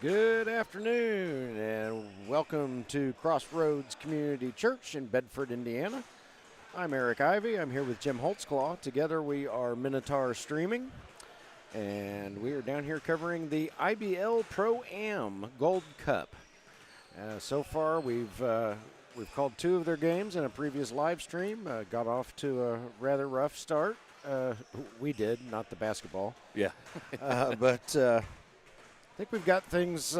Good afternoon, and welcome to Crossroads Community Church in Bedford, Indiana. I'm Eric Ivey. I'm here with Jim Holtzclaw. Together we are Minotaur Streaming, and we are down here covering the IBL ProAm Gold Cup. So far, we've called two of their games in a previous live stream. Got off to a rather rough start. We did, not the basketball. Yeah. But I think we've got things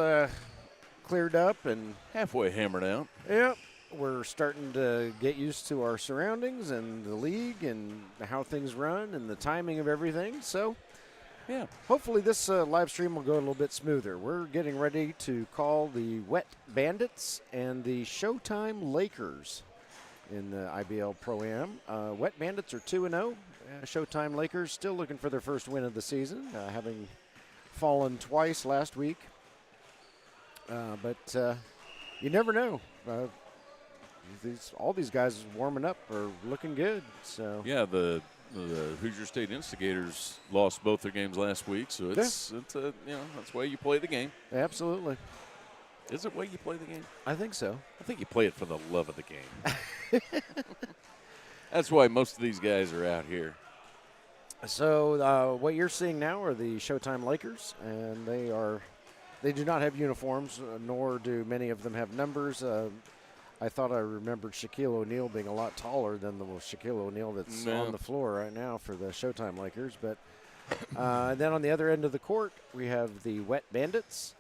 cleared up and Halfway hammered out. yeah, we're starting to get used to our surroundings and the league and how things run and the timing of everything. So Yeah. hopefully this live stream will go a little bit smoother. We're getting ready to call the Wet Bandits and the Showtime Lakers in the IBL ProAm. Wet Bandits are 2-0. Showtime Lakers still looking for their first win of the season, having fallen twice last week. But you never know. All these guys warming up are looking good. So Yeah, the Hoosier State Instigators lost both their games last week, so it's a, that's the way you play the game. absolutely, Is it the way you play the game? I think so. I think you play it for the love of the game. That's why most of these guys are out here. So what you're seeing now are the Showtime Lakers, and they do not have uniforms, nor do many of them have numbers. I thought I remembered Shaquille O'Neal being a lot taller than the Shaquille O'Neal that's on the floor right now for the Showtime Lakers. But then on the other end of the court, we have the Wet Bandits,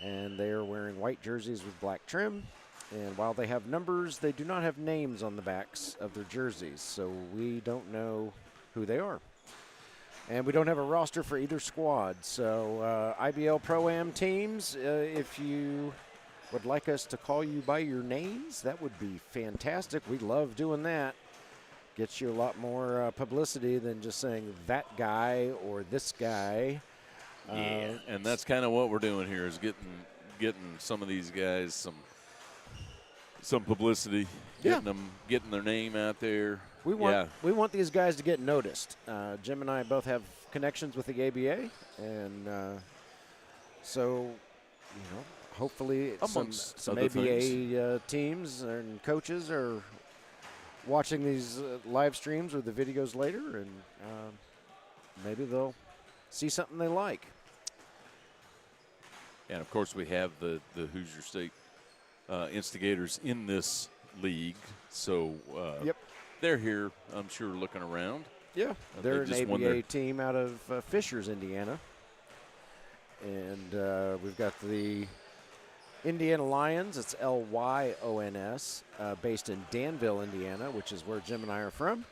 and they are wearing white jerseys with black trim. And while they have numbers, they do not have names on the backs of their jerseys, so we don't know who they are. And we don't have a roster for either squad. So IBL ProAm teams, if you would like us to call you by your names, that would be fantastic. We love doing that. Gets you a lot more publicity than just saying that guy or this guy. Yeah, and that's kind of what we're doing here is getting some of these guys some publicity, getting their name out there. We want these guys to get noticed. Jim and I both have connections with the ABA, and so hopefully some ABA teams and coaches are watching these live streams or the videos later, and maybe they'll see something they like. And of course, we have the Hoosier State Instigators in this league, so they're here, I'm sure, looking around. Yeah, they're an ABA team out of Fishers, Indiana. And we've got the Indiana Lions, it's Lyons, based in Danville, Indiana, which is where Jim and I are from.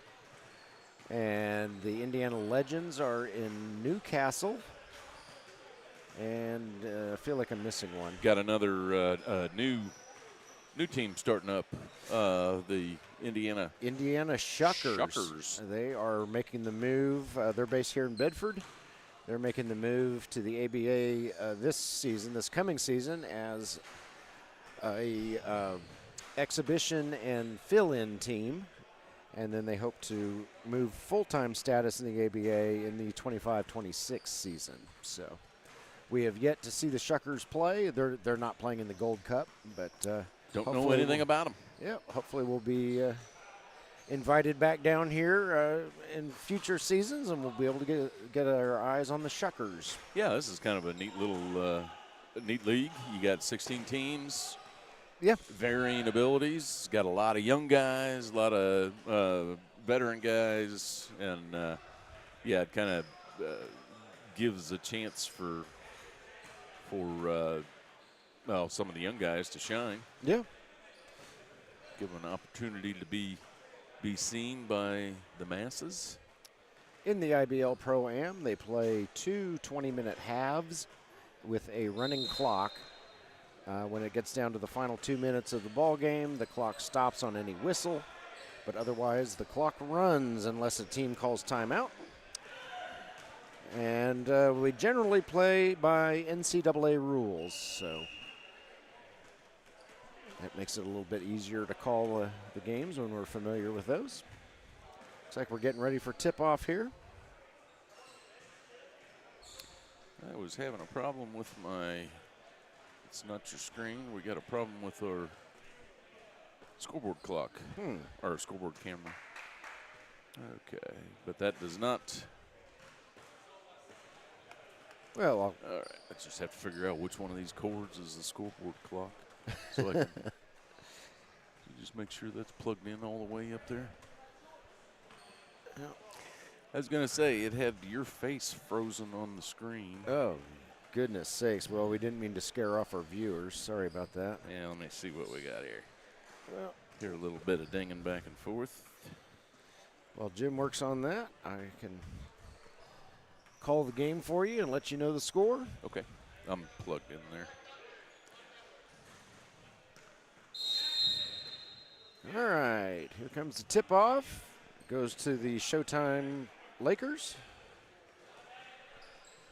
And the Indiana Legends are in Newcastle. And I feel like I'm missing one. Got another new team starting up, the Indiana Shuckers. They are making the move. They're based here in Bedford. They're making the move to the ABA this coming season, as a exhibition and fill-in team, and then they hope to move full-time status in the ABA in the 25-26 season. So we have yet to see the Shuckers play. They're not playing in the Gold Cup, but don't know anything about them. Yeah, hopefully we'll be invited back down here in future seasons, and we'll be able to get our eyes on the Shuckers. Yeah, this is kind of a neat little neat league. You got 16 teams. Yeah. Varying abilities. Got a lot of young guys, a lot of veteran guys, and it kind of gives a chance for some of the young guys to shine. Yeah. Give them an opportunity to be seen by the masses. In the IBL ProAm, they play two 20-minute halves with a running clock. When it gets down to the final 2 minutes of the ball game, the clock stops on any whistle, but otherwise the clock runs unless a team calls timeout. And we generally play by NCAA rules, so that makes it a little bit easier to call the games when we're familiar with those. Looks like we're getting ready for tip-off here. I was having a problem with my it's not your screen. We got a problem with our scoreboard clock, or scoreboard camera. Okay, but that does not. Well, all right, I just have to figure out which one of these cords is the scoreboard clock, so I can just make sure that's plugged in all the way up there. Yeah. I was gonna say it had your face frozen on the screen. Oh, goodness sakes. Well, we didn't mean to scare off our viewers. Sorry about that. Yeah, let me see what we got here. Well, Hear a little bit of dinging back and forth. while Jim works on that, I can call the game for you and let you know the score. Okay, I'm plugged in there. All right, here comes the tip-off. Goes to the Showtime Lakers.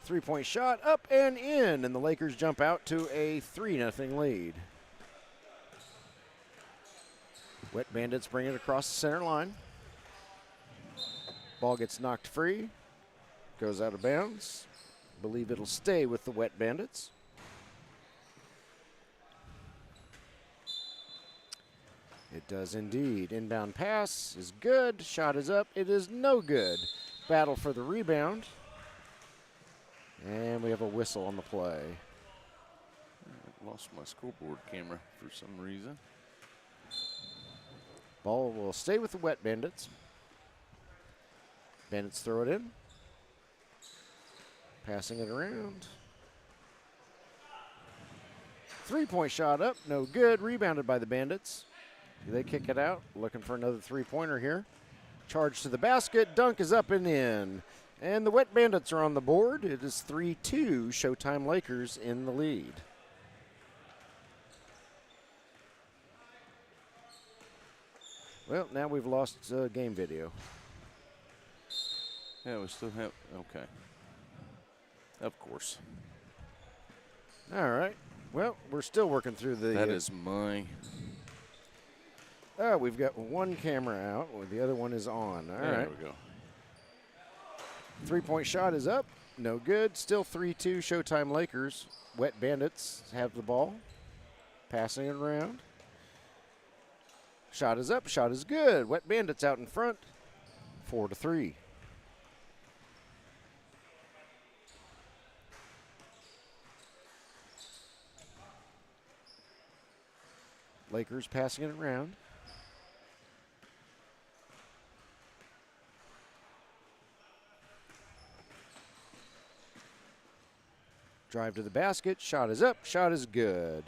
Three-point shot, up and in, and the Lakers jump out to a 3-0 lead. Wet Bandits bring it across the center line. Ball gets knocked free, goes out of bounds. Believe it'll stay with the Wet Bandits. It does indeed. Inbound pass is good. Shot is up. It is no good. Battle for the rebound. And we have a whistle on the play. I lost my scoreboard camera for some reason. Ball will stay with the Wet Bandits. Bandits throw it in. Passing it around. Three-point shot up. No good. Rebounded by the Bandits. They kick it out. Looking for another three-pointer here. Charge to the basket. Dunk is up and in. And the Wet Bandits are on the board. It is 3-2. Showtime Lakers in the lead. Well, now we've lost game video. Yeah, we still have, okay. Of course. All right. Well, we're still working through the. That is my. Oh, we've got one camera out. The other one is on. All right. There we go. Three-point shot is up. No good. Still 3-2 Showtime Lakers. Wet Bandits have the ball. Passing it around. Shot is up. Shot is good. Wet Bandits out in front. 4-3. Lakers passing it around. Drive to the basket. Shot is up. Shot is good.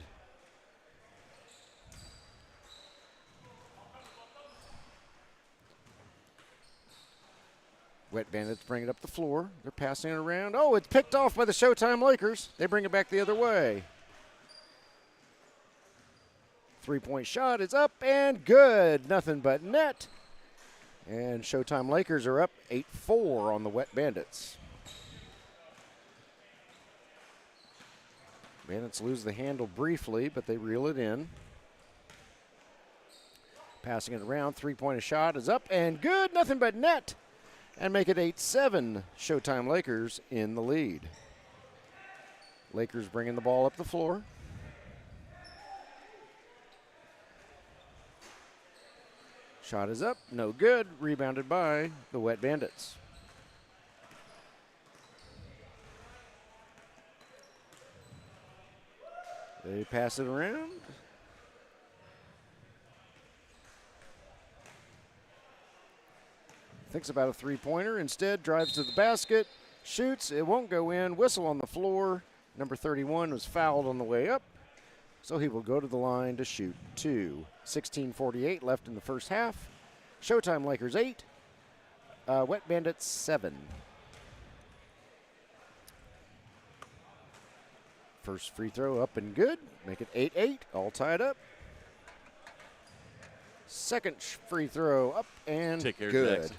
Wet Bandits bring it up the floor. They're passing it around. Oh, it's picked off by the Showtime Lakers. They bring it back the other way. Three-point shot is up and good. Nothing but net. And Showtime Lakers are up 8-4 on the Wet Bandits. Bandits lose the handle briefly, but they reel it in. Passing it around. Three-point shot is up and good. Nothing but net. And make it 8-7. Showtime Lakers in the lead. Lakers bringing the ball up the floor. Shot is up, no good. Rebounded by the Wet Bandits. They pass it around. Thinks about a three-pointer. Instead, drives to the basket, shoots. It won't go in. Whistle on the floor. Number 31 was fouled on the way up. So he will go to the line to shoot two. 16:48 left in the first half. Showtime Lakers 8. Wet Bandits 7. First free throw up and good. Make it 8-8. All tied up. Second free throw up and Take care, good. Jackson.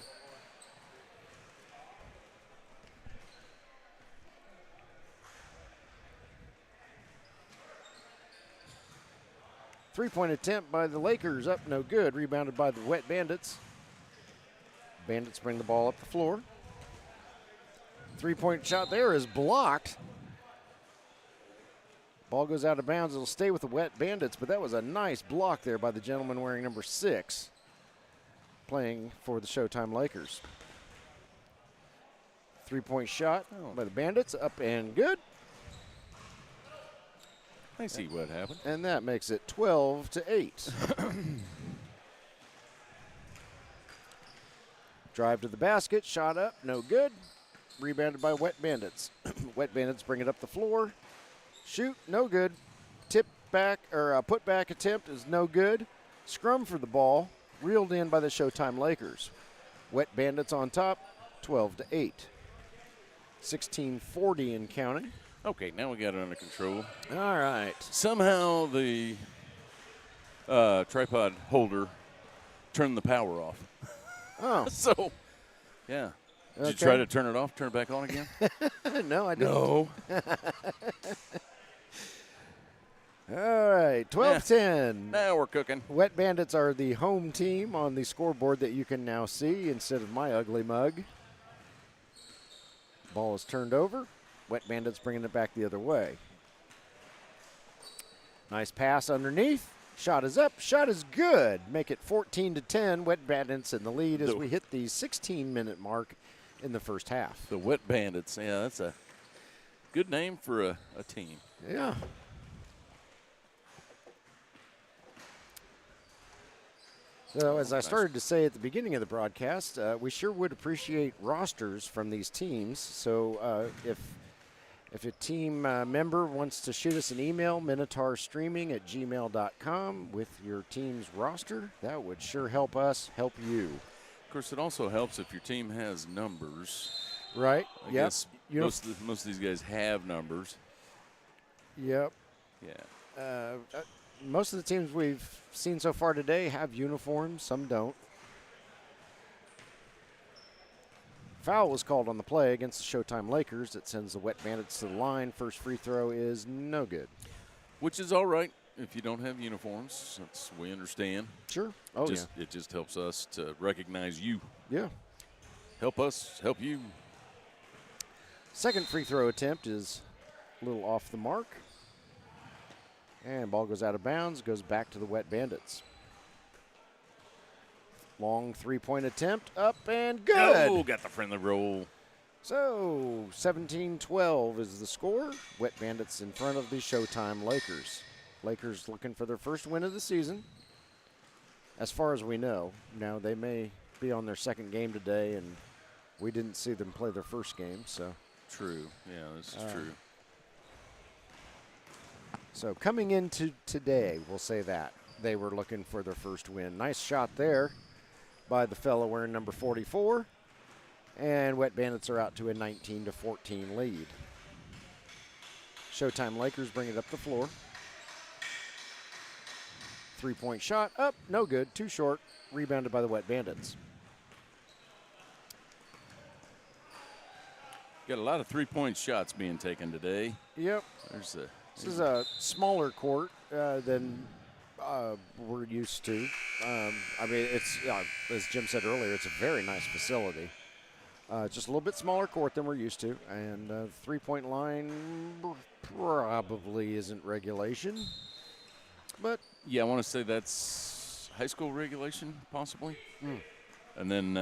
Three-point attempt by the Lakers, up no good. Rebounded by the Wet Bandits. Bandits bring the ball up the floor. Three-point shot there is blocked Ball goes out of bounds. It'll stay with the Wet Bandits, but that was a nice block there by the gentleman wearing number 6, playing for the Showtime Lakers. 3-point shot by the Bandits, up and good. I see what happened. And that makes it 12-8. Drive to the basket, shot up, no good. Rebounded by Wet Bandits. Wet Bandits bring it up the floor. Shoot, no good. Tip back, or a put back attempt is no good. Scrum for the ball, reeled in by the Showtime Lakers. Wet Bandits on top, 12-8. 16:40 and counting. Okay, now we got it under control. All right. Somehow the tripod holder turned the power off. Oh. So, yeah. Did you try to turn it off, turn it back on again? No, I didn't. No. All right, 12-10. Now we're cooking. Wet Bandits are the home team on the scoreboard that you can now see instead of my ugly mug. Ball is turned over. Wet Bandits bringing it back the other way. Nice pass underneath. Shot is up. Shot is good. Make it 14-10. Wet Bandits in the lead as we hit the 16-minute mark in the first half. The Wet Bandits. Yeah, that's a good name for a team. Yeah. So as I started to say at the beginning of the broadcast, we sure would appreciate rosters from these teams. So if a team member wants to shoot us an email, Minotaur Streaming at gmail.com with your team's roster, that would sure help us help you. Of course, it also helps if your team has numbers. Right. I guess most of these guys have numbers. Yep. Yeah. Most of the teams we've seen so far today have uniforms. Some don't. Foul was called on the play against the Showtime Lakers. That sends the Wet Bandits to the line. First free throw is no good. Which is all right if you don't have uniforms. We understand. Sure. Oh, yeah. It just helps us to recognize you. Yeah. Help us help you. Second free throw attempt is a little off the mark. And ball goes out of bounds, goes back to the Wet Bandits. Long three-point attempt, up and good. Oh, got the friendly roll. So 17-12 is the score. Wet Bandits in front of the Showtime Lakers. Lakers looking for their first win of the season, as far as we know. Now, they may be on their second game today, and we didn't see them play their first game. So true. Yeah, this is true. So coming into today, we'll say that, they were looking for their first win. Nice shot there by the fellow wearing number 44. And Wet Bandits are out to a 19-14 lead. Showtime Lakers bring it up the floor. Three-point shot, up, no good, too short. Rebounded by the Wet Bandits. Got a lot of three-point shots being taken today. Yep. This is a smaller court than we're used to. I mean, it's as Jim said earlier, it's a very nice facility. Just a little bit smaller court than we're used to, and three-point line probably isn't regulation. But yeah, I want to say that's high school regulation, possibly. And then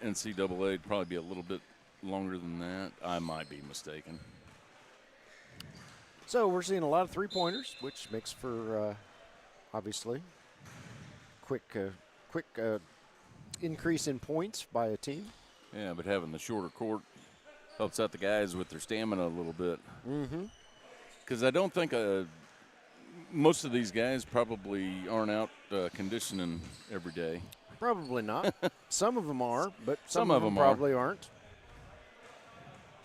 NCAA would probably be a little bit longer than that. I might be mistaken. So we're seeing a lot of three-pointers, which makes for, obviously, quick increase in points by a team. Yeah, but having the shorter court helps out the guys with their stamina a little bit. Because I don't think most of these guys probably aren't out conditioning every day. Probably not. Some of them are, but some of them probably aren't.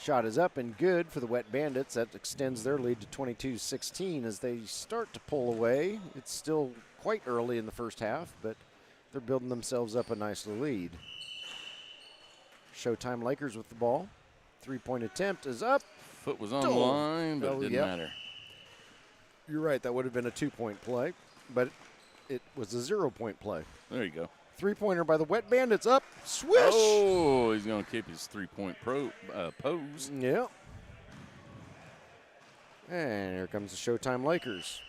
Shot is up and good for the Wet Bandits. That extends their lead to 22-16 as they start to pull away. It's still quite early in the first half, but they're building themselves up a nice lead. Showtime Lakers with the ball. Three-point attempt is up. Foot was on the line, but it didn't matter. You're right. That would have been a two-point play, but it was a 0-point play. There you go. Three-pointer by the Wet Bandits up. Swish! Oh, he's going to keep his three-point pose. Yeah. And here comes the Showtime Lakers.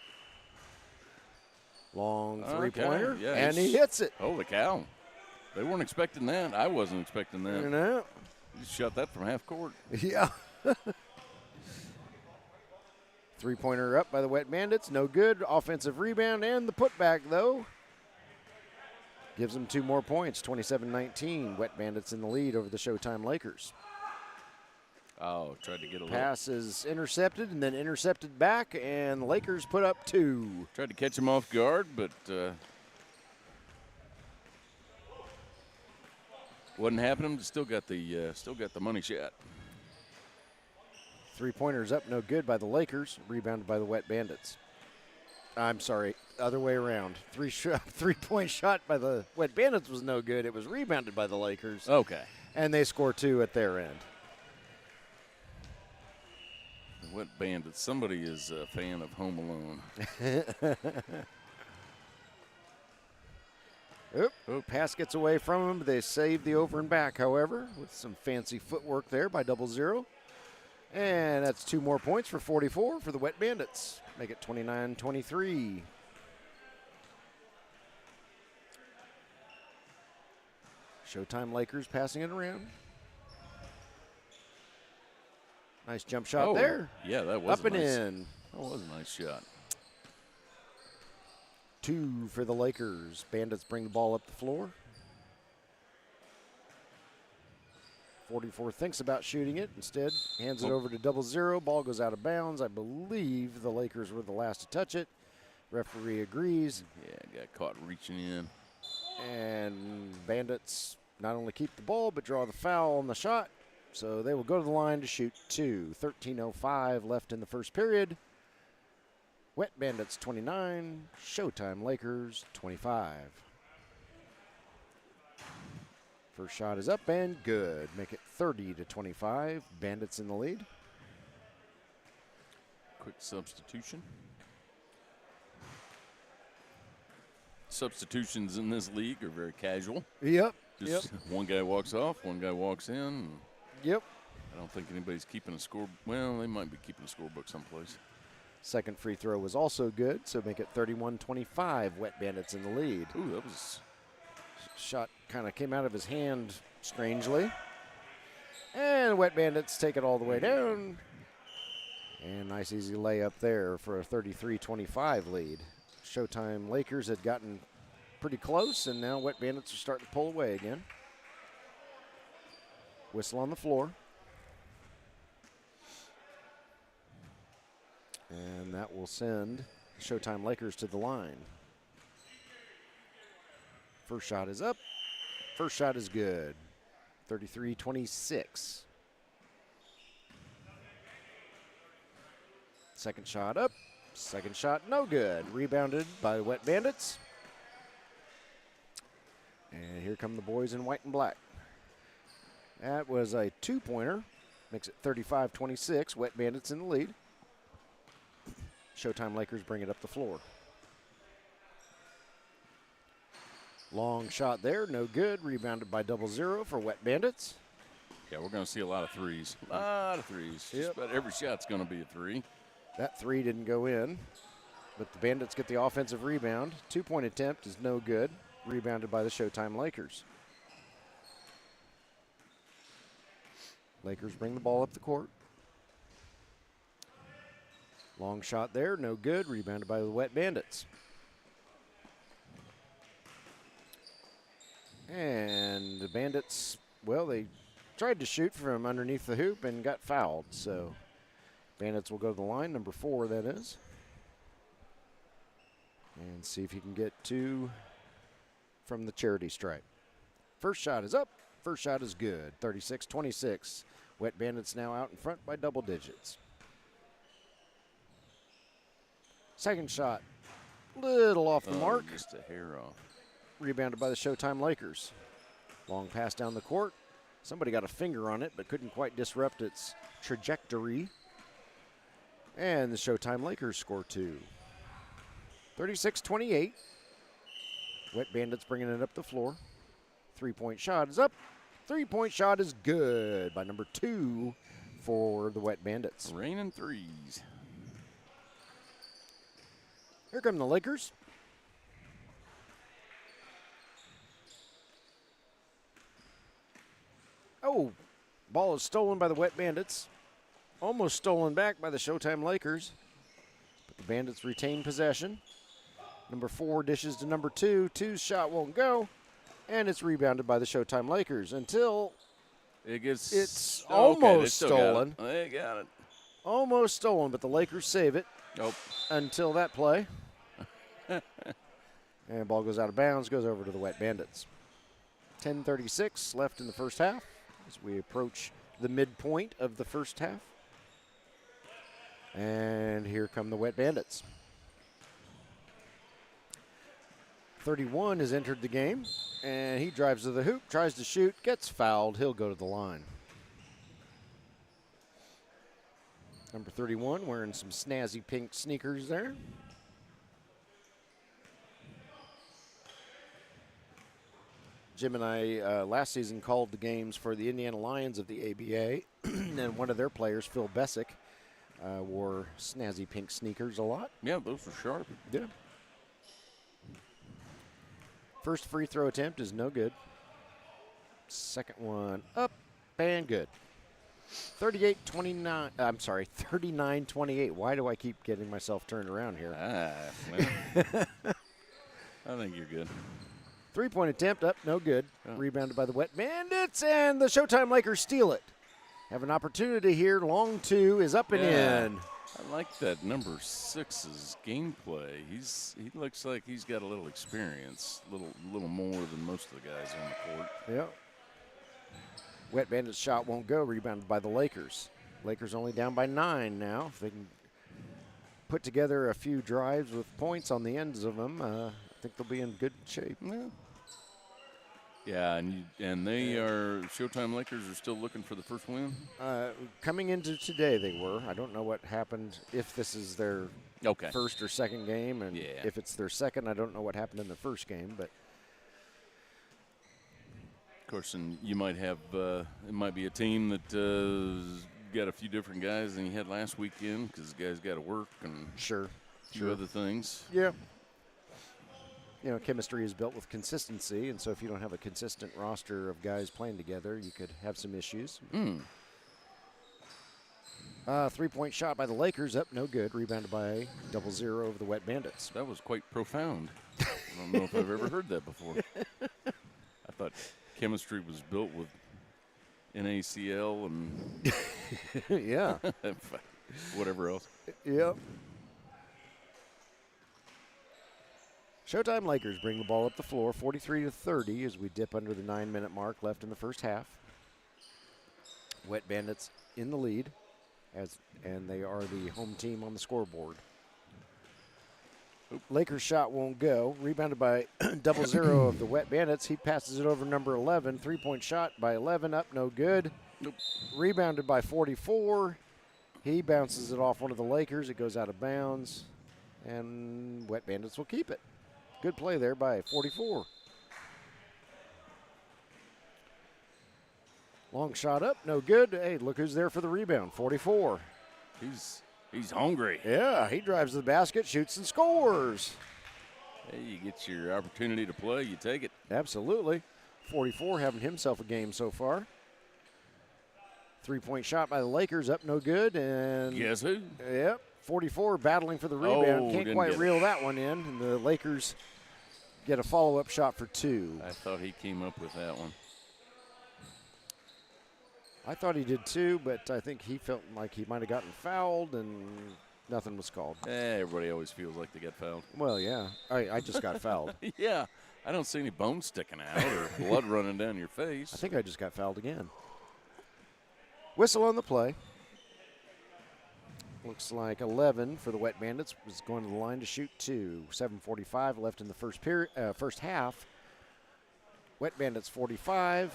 Long three-pointer, yeah, and he hits it. Holy cow. They weren't expecting that. I wasn't expecting that. You know? He shot that from half court. Yeah. Three-pointer up by the Wet Bandits. No good. Offensive rebound and the putback, though. Gives them 2 more points. 27-19. Wet Bandits in the lead over the Showtime Lakers. Oh, tried to get a Pass is intercepted and then intercepted back, and the Lakers put up 2. Tried to catch him off guard, but wasn't happening. Still got the money shot. Three-pointers up, no good by the Lakers. Rebounded by the Wet Bandits. I'm sorry, other way around. Three-point shot by the Wet Bandits was no good. It was rebounded by the Lakers. Okay. And they score 2 at their end. The Wet Bandits. Somebody is a fan of Home Alone. Pass gets away from them. They save the over and back, however, with some fancy footwork there by 0-0. And that's 2 more points for 44 for the Wet Bandits. Make it 29-23. Showtime Lakers passing it around. Nice jump shot there. Yeah, that was up and in. That was a nice shot. 2 for the Lakers. Bandits bring the ball up the floor. 44 thinks about shooting it. Instead, hands it over to 0-0. Ball goes out of bounds. I believe the Lakers were the last to touch it. Referee agrees. Yeah, got caught reaching in. And Bandits not only keep the ball, but draw the foul on the shot. So they will go to the line to shoot 2. 13:05 left in the first period. Wet Bandits 29, Showtime Lakers 25. First shot is up and good. Make it 30-25. Bandits in the lead. Quick substitution. Substitutions in this league are very casual. Yep. Just one guy walks off, one guy walks in. Yep. I don't think anybody's keeping a score. Well, they might be keeping a scorebook someplace. Second free throw was also good, so make it 31-25. Wet Bandits in the lead. Ooh, that was... Shot kind of came out of his hand strangely. And Wet Bandits take it all the way down. And nice easy layup there for a 33-25 lead. Showtime Lakers had gotten pretty close, and now Wet Bandits are starting to pull away again. Whistle on the floor. And that will send Showtime Lakers to the line. First shot is up. First shot is good. 33-26. Second shot up. Second shot no good. Rebounded by the Wet Bandits. And here come the boys in white and black. That was a 2-pointer. Makes it 35-26. Wet Bandits in the lead. Showtime Lakers bring it up the floor. Long shot there, no good. Rebounded by 0-0 for Wet Bandits. Yeah, we're going to see a lot of threes. A lot of threes. Yep. Just about every shot's going to be a 3. That 3 didn't go in, but the Bandits get the offensive rebound. 2-point attempt is no good. Rebounded by the Showtime Lakers. Lakers bring the ball up the court. Long shot there, no good. Rebounded by the Wet Bandits. And the Bandits, well, they tried to shoot from underneath the hoop and got fouled. So Bandits will go to the line, number 4 that is. And see if he can get 2 from the charity stripe. First shot is up. First shot is good. 36-26. Wet Bandits now out in front by double digits. Second shot, little off the mark. Just a hair off. Rebounded by the Showtime Lakers. Long pass down the court. Somebody got a finger on it, but couldn't quite disrupt its trajectory. And the Showtime Lakers score 2. 36-28. Wet Bandits bringing it up the floor. 3-point shot is up. 3-point shot is good by number 2 for the Wet Bandits. Raining threes. Here come the Lakers. Oh, ball is stolen by the Wet Bandits. Almost stolen back by the Showtime Lakers. But the Bandits retain possession. Number 4 dishes to number 2. 2's shot won't go. And it's rebounded by the Showtime Lakers until it's almost stolen. They got it. Almost stolen, but the Lakers save it. Nope. Until that play. And ball goes out of bounds, goes over to the Wet Bandits. 10:36 left in the first half as we approach the midpoint of the first half. And here come the Wet Bandits. 31 has entered the game, and he drives to the hoop, tries to shoot, gets fouled. He'll go to the line. Number 31 wearing some snazzy pink sneakers there. Jim and I last season called the games for the Indiana Lions of the ABA, and one of their players, Phil Bessick, wore snazzy pink sneakers a lot. Yeah, those were sharp. Yeah. First free throw attempt is no good. Second one up and good. 39-28. Why do I keep getting myself turned around here? Well, I think you're good. Three-point attempt up, no good. Oh. Rebounded by the Wet Bandits, and the Showtime Lakers steal it. Have an opportunity here. Long 2 is up and in. I like that number 6's gameplay. He looks like he's got a little experience, little more than most of the guys on the court. Yep. Wet Bandits shot won't go. Rebounded by the Lakers. Lakers only down by 9 now. If they can put together a few drives with points on the ends of them, I think they'll be in good shape. Yeah, and they are Showtime Lakers are still looking for the first win. Coming into today, they were. I don't know what happened. If this is their first or second game, and if it's their second, I don't know what happened in the first game. But of course, and you might have it might be a team that got a few different guys than you had last weekend because the guys got to work and a few other things. Yeah. You know, chemistry is built with consistency, and so if you don't have a consistent roster of guys playing together, you could have some issues. Three-point shot by the Lakers, up, no good. Rebounded by 0-0 over the Wet Bandits. That was quite profound. I don't know if I've ever heard that before. I thought chemistry was built with NaCl and yeah, whatever else. Yep. Showtime Lakers bring the ball up the floor, 43-30 as we dip under the 9-minute mark left in the first half. Wet Bandits in the lead, and they are the home team on the scoreboard. Lakers shot won't go. Rebounded by 0-0 of the Wet Bandits. He passes it over number 11. Three-point shot by 11, up, no good. Nope. Rebounded by 44. He bounces it off one of the Lakers. It goes out of bounds, and Wet Bandits will keep it. Good play there by 44. Long shot up, no good. Hey, look who's there for the rebound, 44. He's hungry. Yeah, he drives to the basket, shoots and scores. Hey, you get your opportunity to play, you take it. Absolutely. 44 having himself a game so far. Three-point shot by the Lakers, up no good. And guess who? Yep, 44 battling for the rebound. Can't quite reel that one in. And the Lakers get a follow-up shot for 2. I thought he came up with that one. I thought he did too, but I think he felt like he might have gotten fouled and nothing was called. Everybody always feels like they get fouled. Well, yeah. I just got fouled. Yeah. I don't see any bones sticking out or blood running down your face. I think I just got fouled again. Whistle on the play. Looks like 11 for the Wet Bandits was going to the line to shoot 2. 7:45 left in the first half. Wet Bandits 45.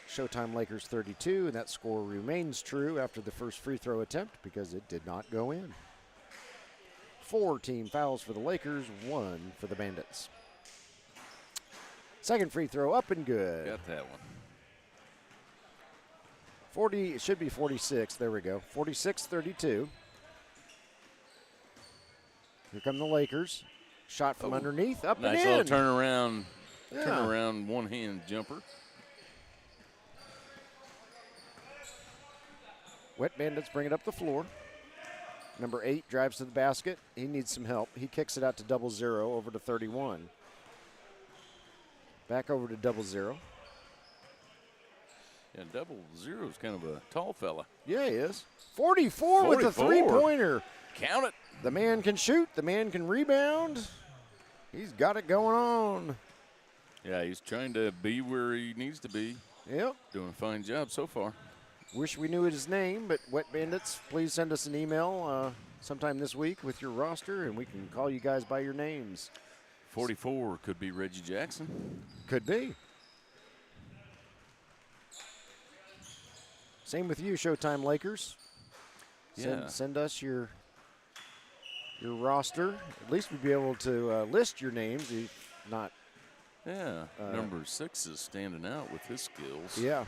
Showtime Lakers 32, and that score remains true after the first free throw attempt because it did not go in. 4 team fouls for the Lakers, 1 for the Bandits. Second free throw up and good. Got that one. 40, it should be 46. There we go. 46-32. Here come the Lakers. Shot from underneath, up nice and in. Nice little turnaround, Yeah. turnaround one-hand jumper. Wet Bandits bring it up the floor. Number 8 drives to the basket. He needs some help. He kicks it out to 0-0 over to 31. Back over to 0-0. Yeah, 0-0 is kind of a tall fella. Yeah, he is. 44 with a 3-pointer. Count it. The man can shoot. The man can rebound. He's got it going on. Yeah, he's trying to be where he needs to be. Yep. Doing a fine job so far. Wish we knew his name, but Wet Bandits, please send us an email sometime this week with your roster, and we can call you guys by your names. 44 could be Reggie Jackson. Could be. Same with you, Showtime Lakers. Send us your roster. At least we'd be able to list your names, if not. Yeah, number 6 is standing out with his skills. Yeah.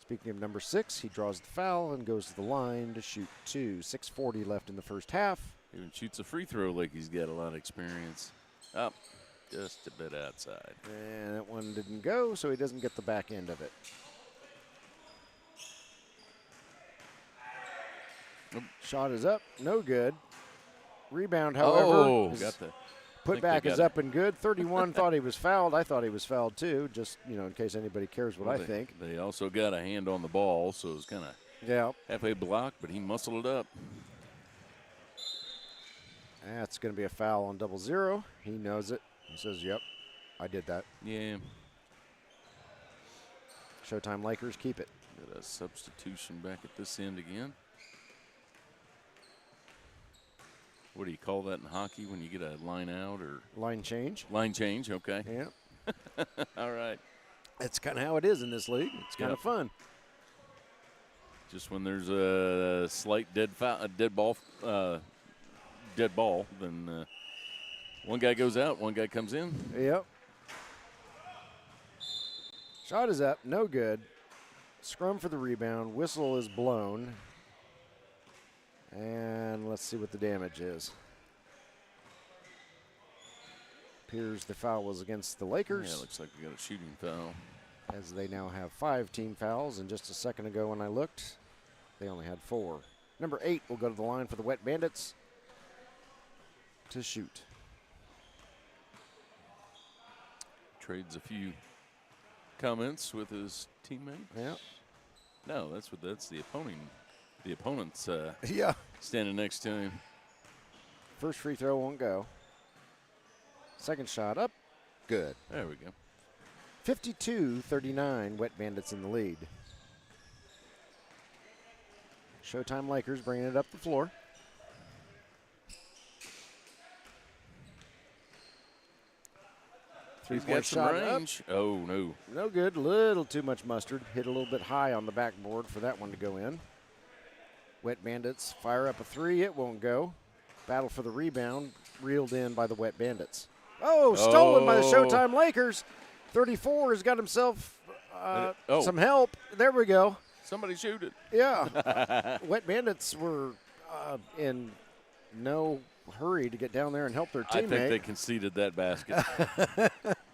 Speaking of number 6, he draws the foul and goes to the line to shoot 2. 6:40 left in the first half. Even shoots a free throw like he's got a lot of experience. Up, just a bit outside. And that one didn't go, so he doesn't get the back end of it. Shot is up, no good. Rebound, however, put back is up and good. 31 thought he was fouled. I thought he was fouled too, just in case anybody cares what I think. They also got a hand on the ball, so it was kind of halfway blocked, but he muscled it up. That's going to be a foul on 0-0. He knows it. He says, "Yep, I did that." Yeah. Showtime Lakers keep it. Got a substitution back at this end again. What do you call that in hockey when you get a line out or? Line change. Line change, okay. Yeah. All right. That's kind of how it is in this league. It's kind of fun. Just when there's a slight dead ball, then one guy goes out, one guy comes in. Yep. Shot is up, no good. Scrum for the rebound. Whistle is blown. And let's see what the damage is. Appears the foul was against the Lakers. Yeah, it looks like we got a shooting foul. As they now have 5 team fouls. And just a second ago when I looked, they only had 4. Number 8 will go to the line for the Wet Bandits to shoot. Trades a few comments with his teammate. Yeah. No, that's the opponent. The opponent's standing next to him. First free throw won't go. Second shot up. Good. There we go. 52-39, Wet Bandits in the lead. Showtime Lakers bringing it up the floor. He's got some range. Up. Oh, no. No good. Little too much mustard. Hit a little bit high on the backboard for that one to go in. Wet Bandits fire up a 3. It won't go. Battle for the rebound. Reeled in by the Wet Bandits. Oh, stolen by the Showtime Lakers. 34 has got himself some help. There we go. Somebody shoot it. Yeah. Wet Bandits were in no hurry to get down there and help their teammate. I think they conceded that basket.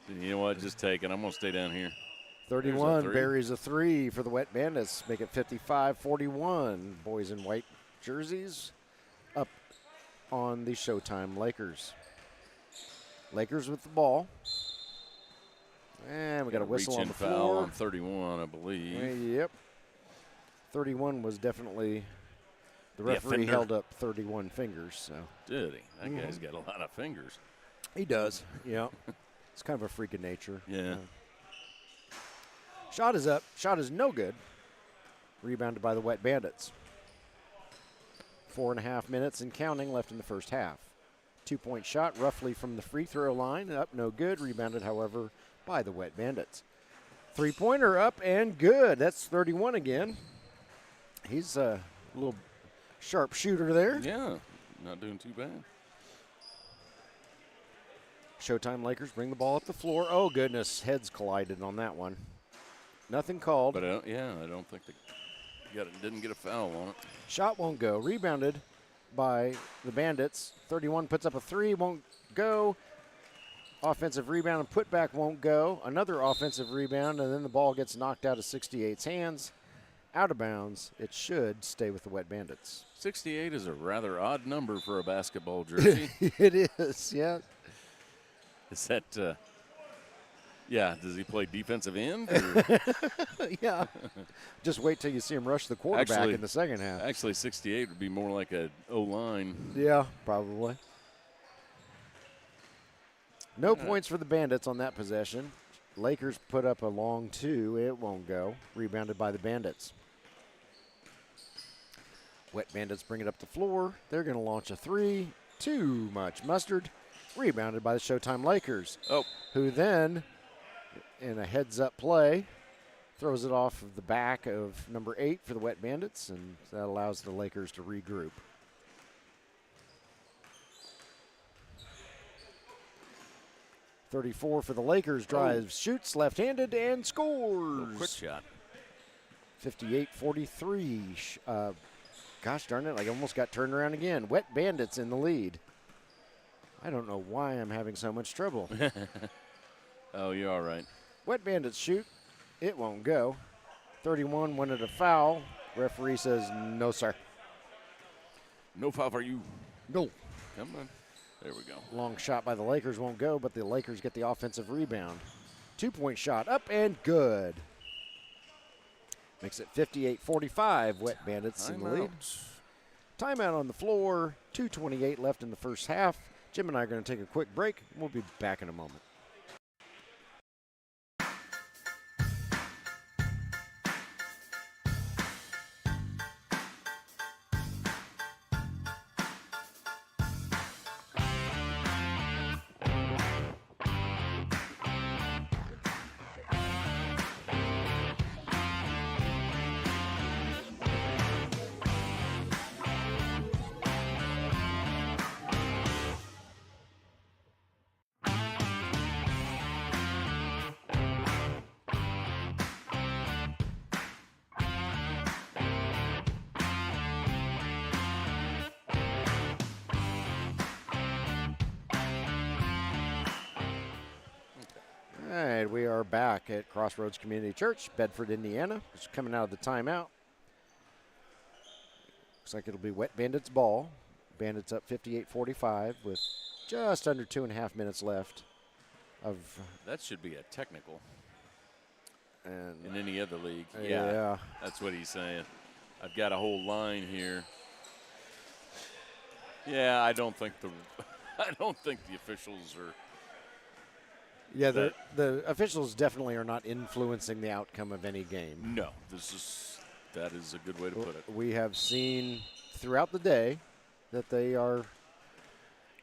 You know what? Just take it. I'm going to stay down here. 31 buries a 3 for the Wet Bandits. Make it 55-41. Boys in white jerseys up on the Showtime Lakers. Lakers with the ball. And we got a whistle on the floor. Foul on 31, I believe. Yep. 31 was definitely, the referee held up 31 fingers. So did he? That guy's got a lot of fingers. He does, yeah. It's kind of a freak of nature. Yeah. Shot is up. Shot is no good. Rebounded by the Wet Bandits. 4.5 minutes and counting left in the first half. 2-point shot roughly from the free throw line. Up, no good. Rebounded, however, by the Wet Bandits. 3-pointer up and good. That's 31 again. He's a little sharp shooter there. Yeah, not doing too bad. Showtime Lakers bring the ball up the floor. Oh, goodness. Heads collided on that one. Nothing called. But, I don't think didn't get a foul on it. Shot won't go. Rebounded by the Bandits. 31 puts up a three, won't go. Offensive rebound and putback won't go. Another offensive rebound, and then the ball gets knocked out of 68's hands. Out of bounds. It should stay with the Wet Bandits. 68 is a rather odd number for a basketball jersey. It is, yeah. Is that, does he play defensive end? Or? Yeah. Just wait till you see him rush the quarterback Actually, in the second half. Actually, 68 would be more like a O-line. Yeah, probably. No points for the Bandits on that possession. Lakers put up a long two. It won't go. Rebounded by the Bandits. Wet Bandits bring it up the floor. They're going to launch a three. Too much mustard. Rebounded by the Showtime Lakers. Oh. Who then, in a heads-up play, throws it off of the back of number 8 for the Wet Bandits, and that allows the Lakers to regroup. .34 for the Lakers, drives, shoots, left-handed, and scores. Quick shot. 58-43. Gosh darn it, I almost got turned around again. Wet Bandits in the lead. I don't know why I'm having so much trouble. Oh, you're all right. Wet Bandits shoot. It won't go. 31 wanted a foul. Referee says, no, sir. No foul for you. No. Come on. There we go. Long shot by the Lakers won't go, but the Lakers get the offensive rebound. 2-point shot up and good. Makes it 58-45. Wet Bandits in the lead. Timeout on the floor. 2:28 left in the first half. Jim and I are going to take a quick break. We'll be back in a moment. All right, we are back at Crossroads Community Church, Bedford, Indiana. Just coming out of the timeout. Looks like it'll be Wet Bandits ball. Bandits up 58-45 with just under 2.5 minutes left. That should be a technical And in any other league. Yeah. That's what he's saying. I've got a whole line here. Yeah, I don't think the officials are. Yeah, the officials definitely are not influencing the outcome of any game. No, that is a good way to put it. We have seen throughout the day that they are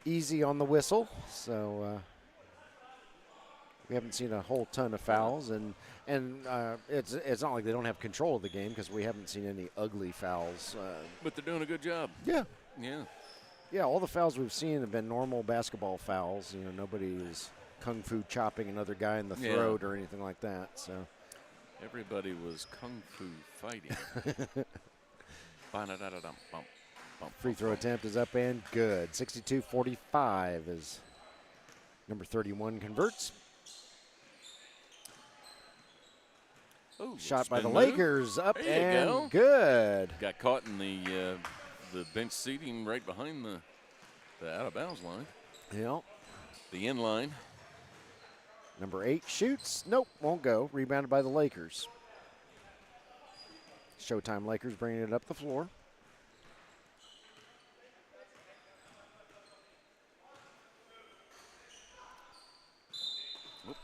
easy on the whistle, so we haven't seen a whole ton of fouls, and it's not like they don't have control of the game because we haven't seen any ugly fouls. But they're doing a good job. Yeah. Yeah. All the fouls we've seen have been normal basketball fouls. You know, nobody is kung fu chopping another guy in the throat or anything like that. So everybody was kung fu fighting. Free throw attempt is up and good. 62-45 as number 31 converts. Ooh, shot by the move. Lakers up There you and good. Got caught in the bench seating right behind the out of bounds line. Yep. The in line. Number 8 shoots. Nope, won't go. Rebounded by the Lakers. Showtime Lakers bringing it up the floor.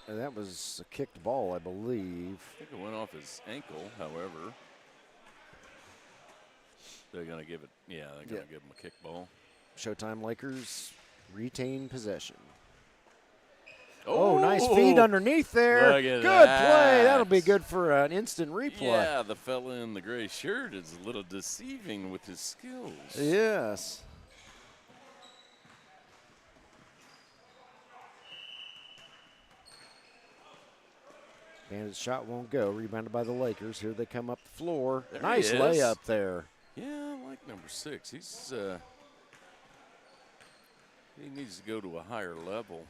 And that was a kicked ball, I believe. I think it went off his ankle, however. They're going to give it, they're going to give him a kick ball. Showtime Lakers retain possession. Oh, nice feed underneath there. Look at good that. play. That'll be good for an instant replay. Yeah, the fella in the gray shirt is a little deceiving with his skills. Yes. Bandits shot won't go. Rebounded by the Lakers. Here they come up the floor. There Nice he is. layup there. Yeah, I like number 6. He needs to go to a higher level.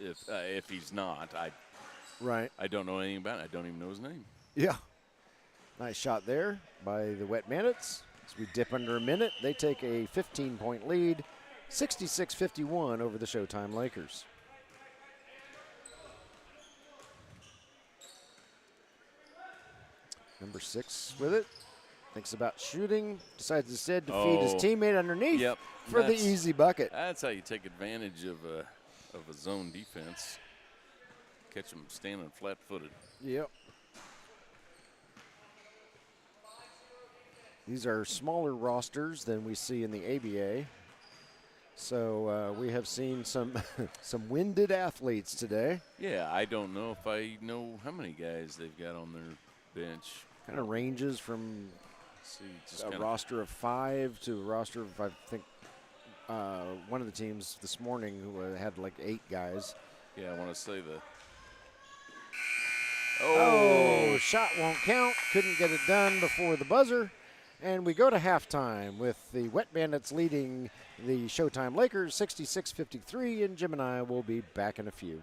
If he's not, I don't know anything about it. I don't even know his name. Yeah. Nice shot there by the Wet Bandits. As we dip under a minute, they take a 15-point lead, 66-51 over the Showtime Lakers. Number 6 with it. Thinks about shooting. Decides instead to feed his teammate underneath for the easy bucket. That's how you take advantage of a zone defense. Catch them standing flat-footed. Yep. These are smaller rosters than we see in the ABA. So we have seen some some winded athletes today. Yeah, I don't know if I know how many guys they've got on their bench. Kind of ranges from a roster of 5 to a roster of, I think, one of the teams this morning who had like 8 guys. Yeah, I want to say the. Oh, shot won't count. Couldn't get it done before the buzzer. And we go to halftime with the Wet Bandits leading the Showtime Lakers 66-53, and Jim and I will be back in a few.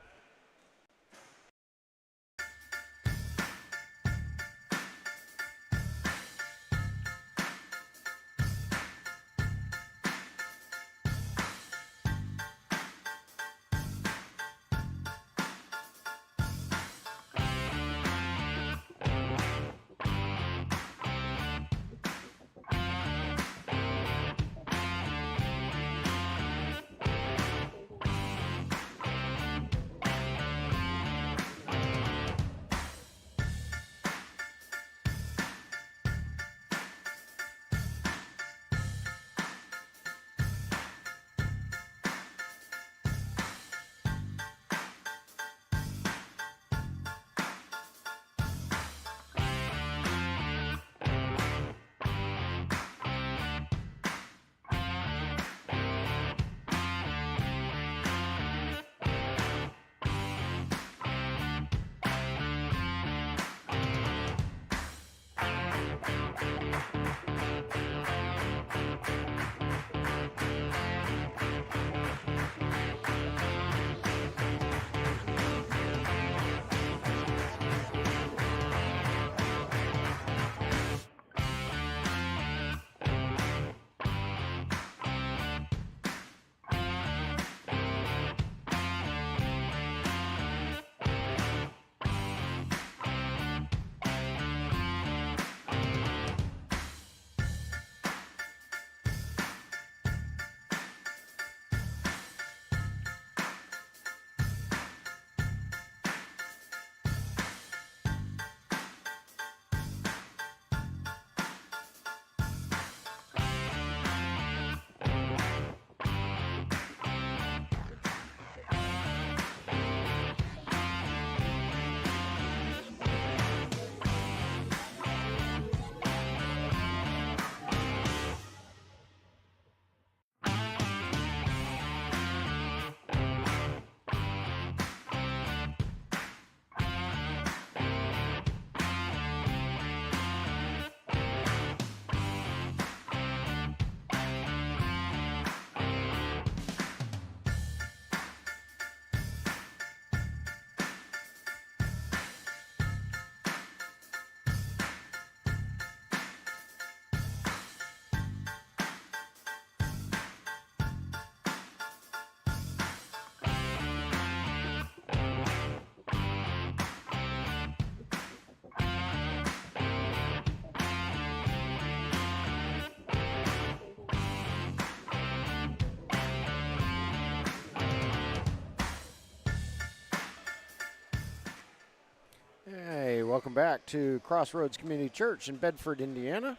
Welcome back to Crossroads Community Church in Bedford, Indiana,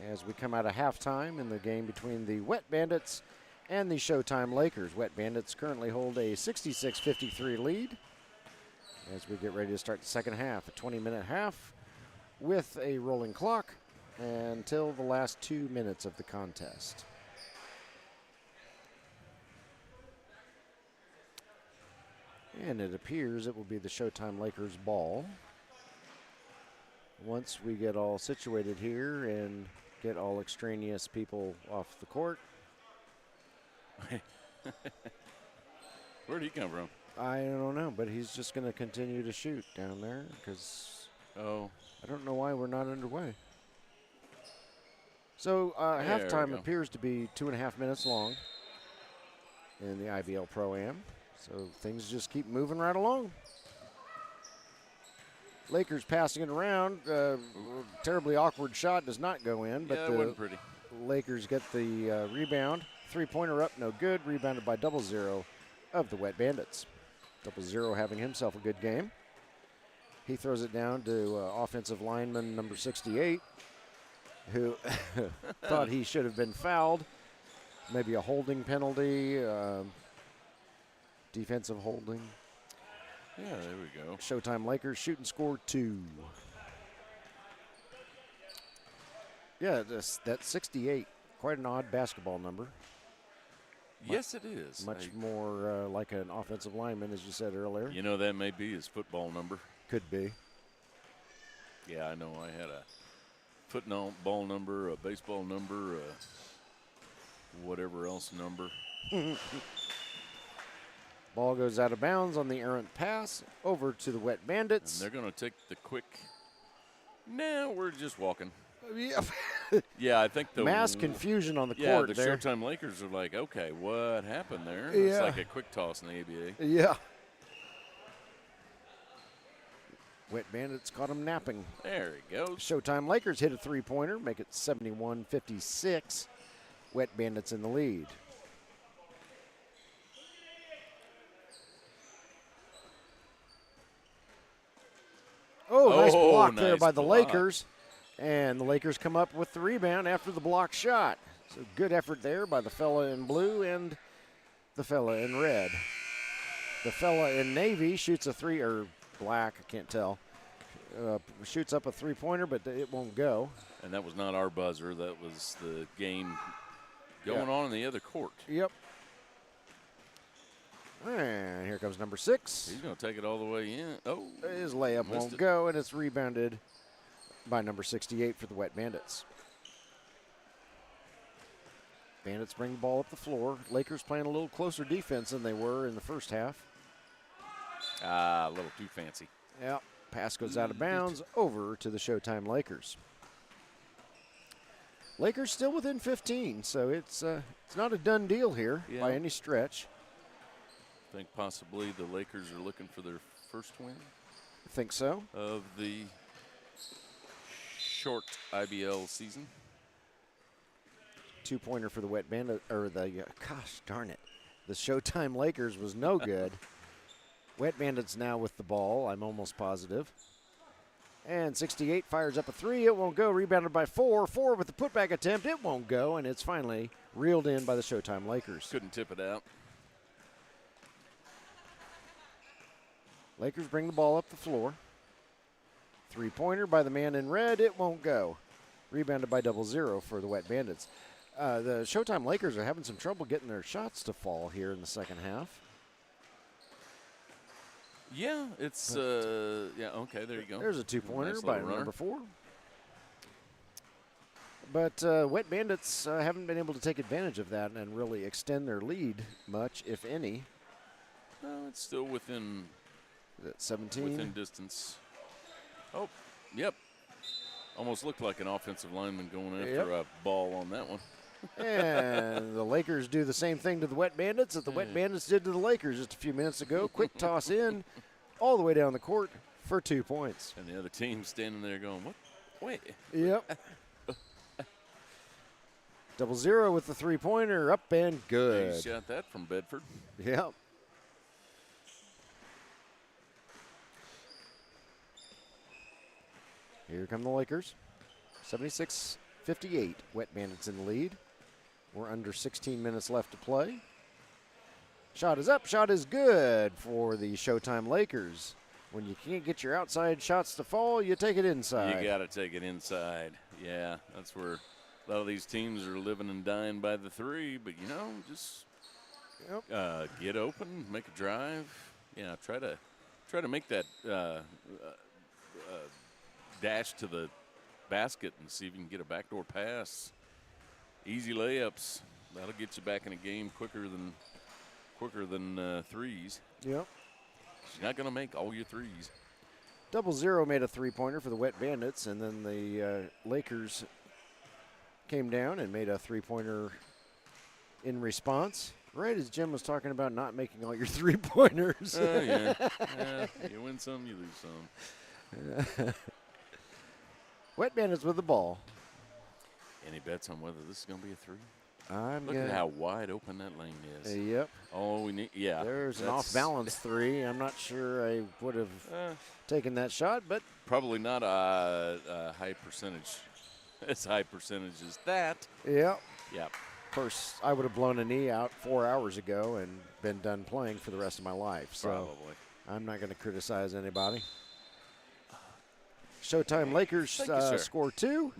as we come out of halftime in the game between the Wet Bandits and the Showtime Lakers. Wet Bandits currently hold a 66-53 lead as we get ready to start the second half, a 20-minute half with a rolling clock until the last 2 minutes of the contest. And it appears it will be the Showtime Lakers ball. Once we get all situated here and get all extraneous people off the court. Where'd he come from? I don't know, but he's just going to continue to shoot down there because I don't know why we're not underway. So halftime appears to be 2.5 minutes long in the IBL ProAm. So things just keep moving right along. Lakers passing it around. Terribly awkward shot does not go in, but it wasn't pretty. Lakers get the rebound. Three-pointer up, no good. Rebounded by Doubleheader of the Wet Bandits. Doubleheader having himself a good game. He throws it down to offensive lineman number 68, who thought he should have been fouled. Maybe a holding penalty, defensive holding. Yeah, there we go. Showtime Lakers shoot and score 2. Yeah, that 68, quite an odd basketball number. Yes, it is. Much more like an offensive lineman, as you said earlier. You know, that may be his football number. Could be. Yeah, I know. I had a football number, a baseball number, whatever else number. Ball goes out of bounds on the errant pass over to the Wet Bandits. And they're going to take the quick. No, we're just walking. Yeah. Yeah, I think the mass confusion on the yeah, court the there. Showtime Lakers are like, okay, what happened there? Yeah. It's like a quick toss in the ABA. Yeah. Wet Bandits caught him napping. There he goes. Showtime Lakers hit a three-pointer, make it 71-56. Wet Bandits in the lead. Oh, nice block there by the Lakers. And the Lakers come up with the rebound after the block shot. So good effort there by the fella in blue and the fella in red. The fella in navy shoots a three, or black, I can't tell. Shoots up a three-pointer, but it won't go. And that was not our buzzer. That was the game going on in the other court. Yep. And here comes number 6. He's going to take it all the way in. Oh. His layup won't go, and it's rebounded by number 68 for the Wet Bandits. Bandits bring the ball up the floor. Lakers playing a little closer defense than they were in the first half. A little too fancy. Yeah. Pass goes out of bounds over to the Showtime Lakers. Lakers still within 15, so it's not a done deal here by any stretch. I think possibly the Lakers are looking for their first win. I think so. Of the short IBL season. Two-pointer for the Wet Bandit, or the, gosh darn it. The Showtime Lakers was no good. Wet Bandits now with the ball, I'm almost positive. And 68 fires up a three. It won't go. Rebounded by 4. 4 with the putback attempt. It won't go, and it's finally reeled in by the Showtime Lakers. Couldn't tip it out. Lakers bring the ball up the floor. Three-pointer by the man in red. It won't go. Rebounded by Doubleheader for the Wet Bandits. The Showtime Lakers are having some trouble getting their shots to fall here in the second half. Yeah, it's, okay, there you go. There's a two-pointer nice by runner. number 4. But Wet Bandits haven't been able to take advantage of that and really extend their lead much, if any. No, it's still within 17. Within distance. Oh, yep. Almost looked like an offensive lineman going after a ball on that one. And the Lakers do the same thing to the Wet Bandits that the Wet Bandits did to the Lakers just a few minutes ago. Quick toss in, all the way down the court for 2 points. And the other team standing there going, what? Wait. Yep. Doubleheader with the three-pointer, up and good. He shot that from Bedford. Yep. Here come the Lakers. 76-58. Wet Bandits in the lead. We're under 16 minutes left to play. Shot is up. Shot is good for the Showtime Lakers. When you can't get your outside shots to fall, you take it inside. You got to take it inside. Yeah, that's where a lot of these teams are living and dying by the three. But, just get open, make a drive. try to make that dash to the basket and see if you can get a backdoor pass. Easy layups. That'll get you back in a game quicker than threes. Yep. She's not going to make all your threes. 0 made a three-pointer for the Wet Bandits, and then the Lakers came down and made a three-pointer in response. Right as Jim was talking about not making all your three-pointers. Yeah. You win some, you lose some. Wet Bandits with the ball. Any bets on whether this is going to be a three? Look at how wide open that lane is. Yep. All we need, There's an off-balance three. I'm not sure I would have taken that shot, but probably not a high percentage, as high percentage as that. Yep. Yep. Of course, I would have blown a knee out 4 hours ago and been done playing for the rest of my life. So probably. I'm not going to criticize anybody. Showtime Lakers score 2.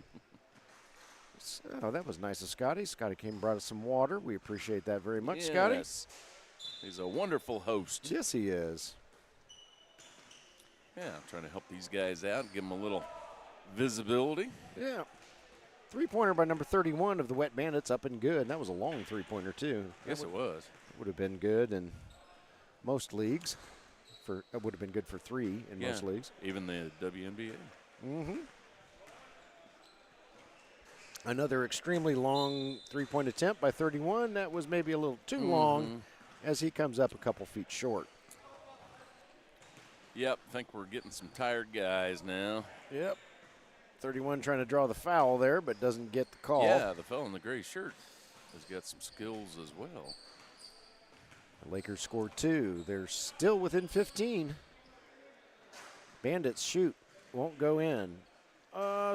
Oh, that was nice of Scotty. Scotty came and brought us some water. We appreciate that very much, Scotty. He's a wonderful host. Yes, he is. Yeah, I'm trying to help these guys out, give them a little visibility. Yeah. Three-pointer by number 31 of the Wet Bandits, up and good. That was a long three-pointer, too. Yes, it was. Would have been good in most leagues. It would have been good for 3 in most leagues. Even the WNBA. Mm-hmm. Another extremely long three-point attempt by 31. That was maybe a little too long as he comes up a couple feet short. Yep, I think we're getting some tired guys now. Yep. 31 trying to draw the foul there, but doesn't get the call. Yeah, the fellow in the gray shirt has got some skills as well. The Lakers scored 2. They're still within 15. Bandits shoot. Won't go in.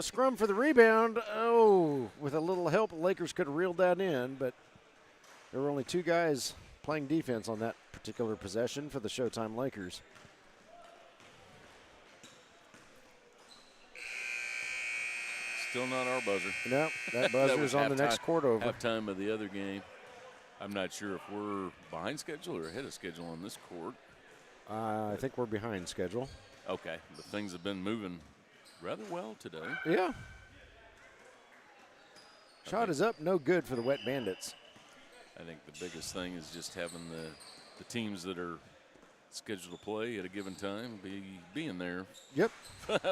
Scrum for the rebound. Oh, with a little help, the Lakers could have reeled that in, but there were only 2 guys playing defense on that particular possession for the Showtime Lakers. Still not our buzzer. No, that buzzer is on the next court over. Halftime of the other game. I'm not sure if we're behind schedule or ahead of schedule on this court. I think we're behind schedule. Okay, but things have been moving rather well today. Yeah. Shot is up, no good for the Wet Bandits. I think the biggest thing is just having the teams that are scheduled to play at a given time being there. Yep.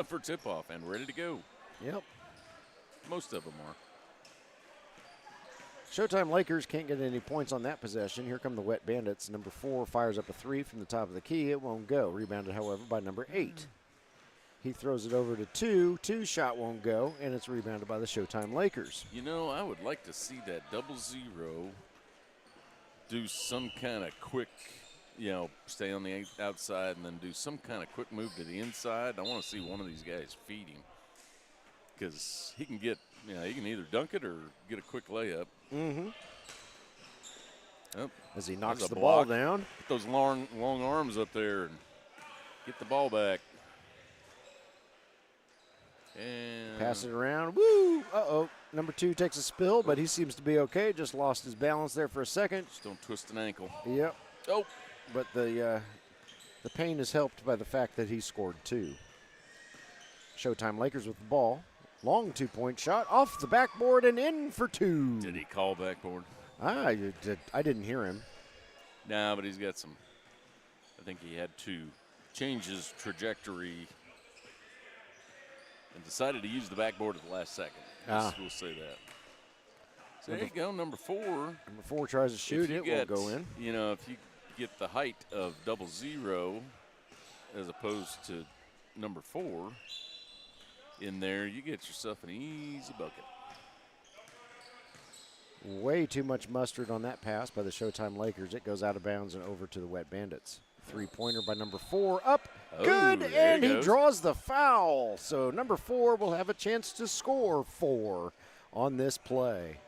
For tip-off and ready to go. Yep. Most of them are. Showtime Lakers can't get any points on that possession. Here come the Wet Bandits. Number 4 fires up a 3 from the top of the key. It won't go. Rebounded, however, by number 8. He throws it over to 2. 2 shot won't go, and it's rebounded by the Showtime Lakers. You know, I would like to see that 0-0 do some kind of quick, stay on the outside and then do some kind of quick move to the inside. I want to see one of these guys feed him because he can get, he can either dunk it or get a quick layup. Mm-hmm. Yep. As he knocks the ball down. Put those long arms up there and get the ball back. And pass it around. Woo! Uh-oh. Number 2 takes a spill, but he seems to be okay. Just lost his balance there for a second. Just don't twist an ankle. Yep. Oh. But the pain is helped by the fact that he scored 2. Showtime Lakers with the ball. Long 2-point shot off the backboard and in for 2. Did he call backboard? I didn't hear him. Nah, but he's got some. I think he had to change his trajectory and decided to use the backboard at the last second. We'll say that. So there you go, number 4. Number 4 tries to shoot. It won't go in. If you get the height of 0-0 as opposed to number 4 in there, you get yourself an easy bucket. Way too much mustard on that pass by the Showtime Lakers. It goes out of bounds and over to the Wet Bandits. 3-pointer by number 4. Up. Good. And he draws the foul. So number 4 will have a chance to score 4 on this play.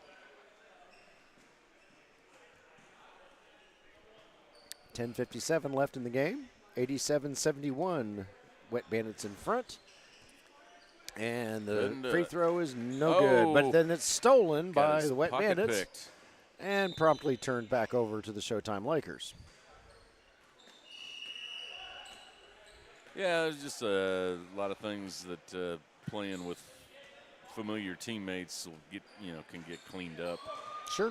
10:57 left in the game. 87-71. Wet Bandits in front. And the free throw is no good. But then it's stolen by the Wet Bandits and promptly turned back over to the Showtime Lakers. Yeah, there's just a lot of things that playing with familiar teammates can get cleaned up. Sure.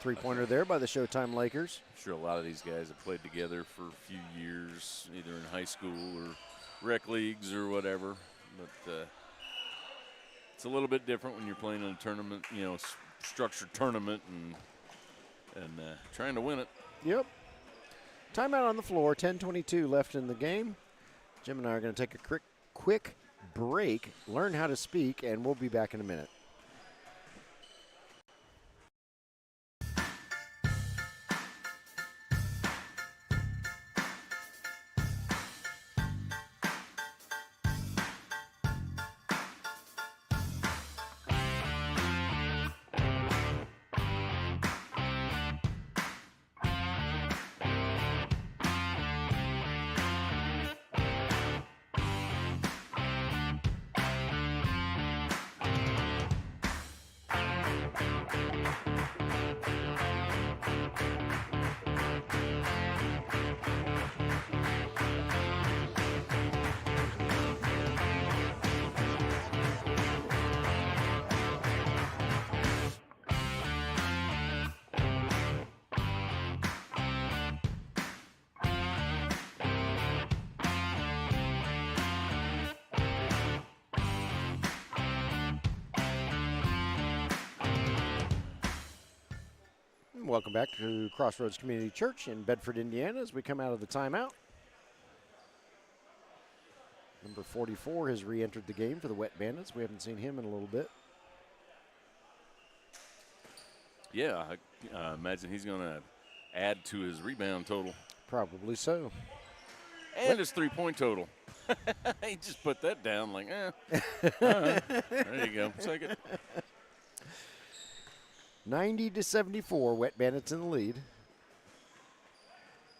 Three-pointer there by the Showtime Lakers. I'm sure a lot of these guys have played together for a few years, either in high school or rec leagues or whatever. But it's a little bit different when you're playing in a tournament, structured tournament and trying to win it. Yep. Timeout on the floor, 10:22 left in the game. Jim and I are going to take a quick break, learn how to speak, and we'll be back in a minute. Welcome back to Crossroads Community Church in Bedford, Indiana, as we come out of the timeout. Number 44 has re-entered the game for the Wet Bandits. We haven't seen him in a little bit. Yeah, I imagine he's going to add to his rebound total. Probably so. And his three-point total. He just put that down like, There you go. Take it. 90-74, Wet Bandits in the lead.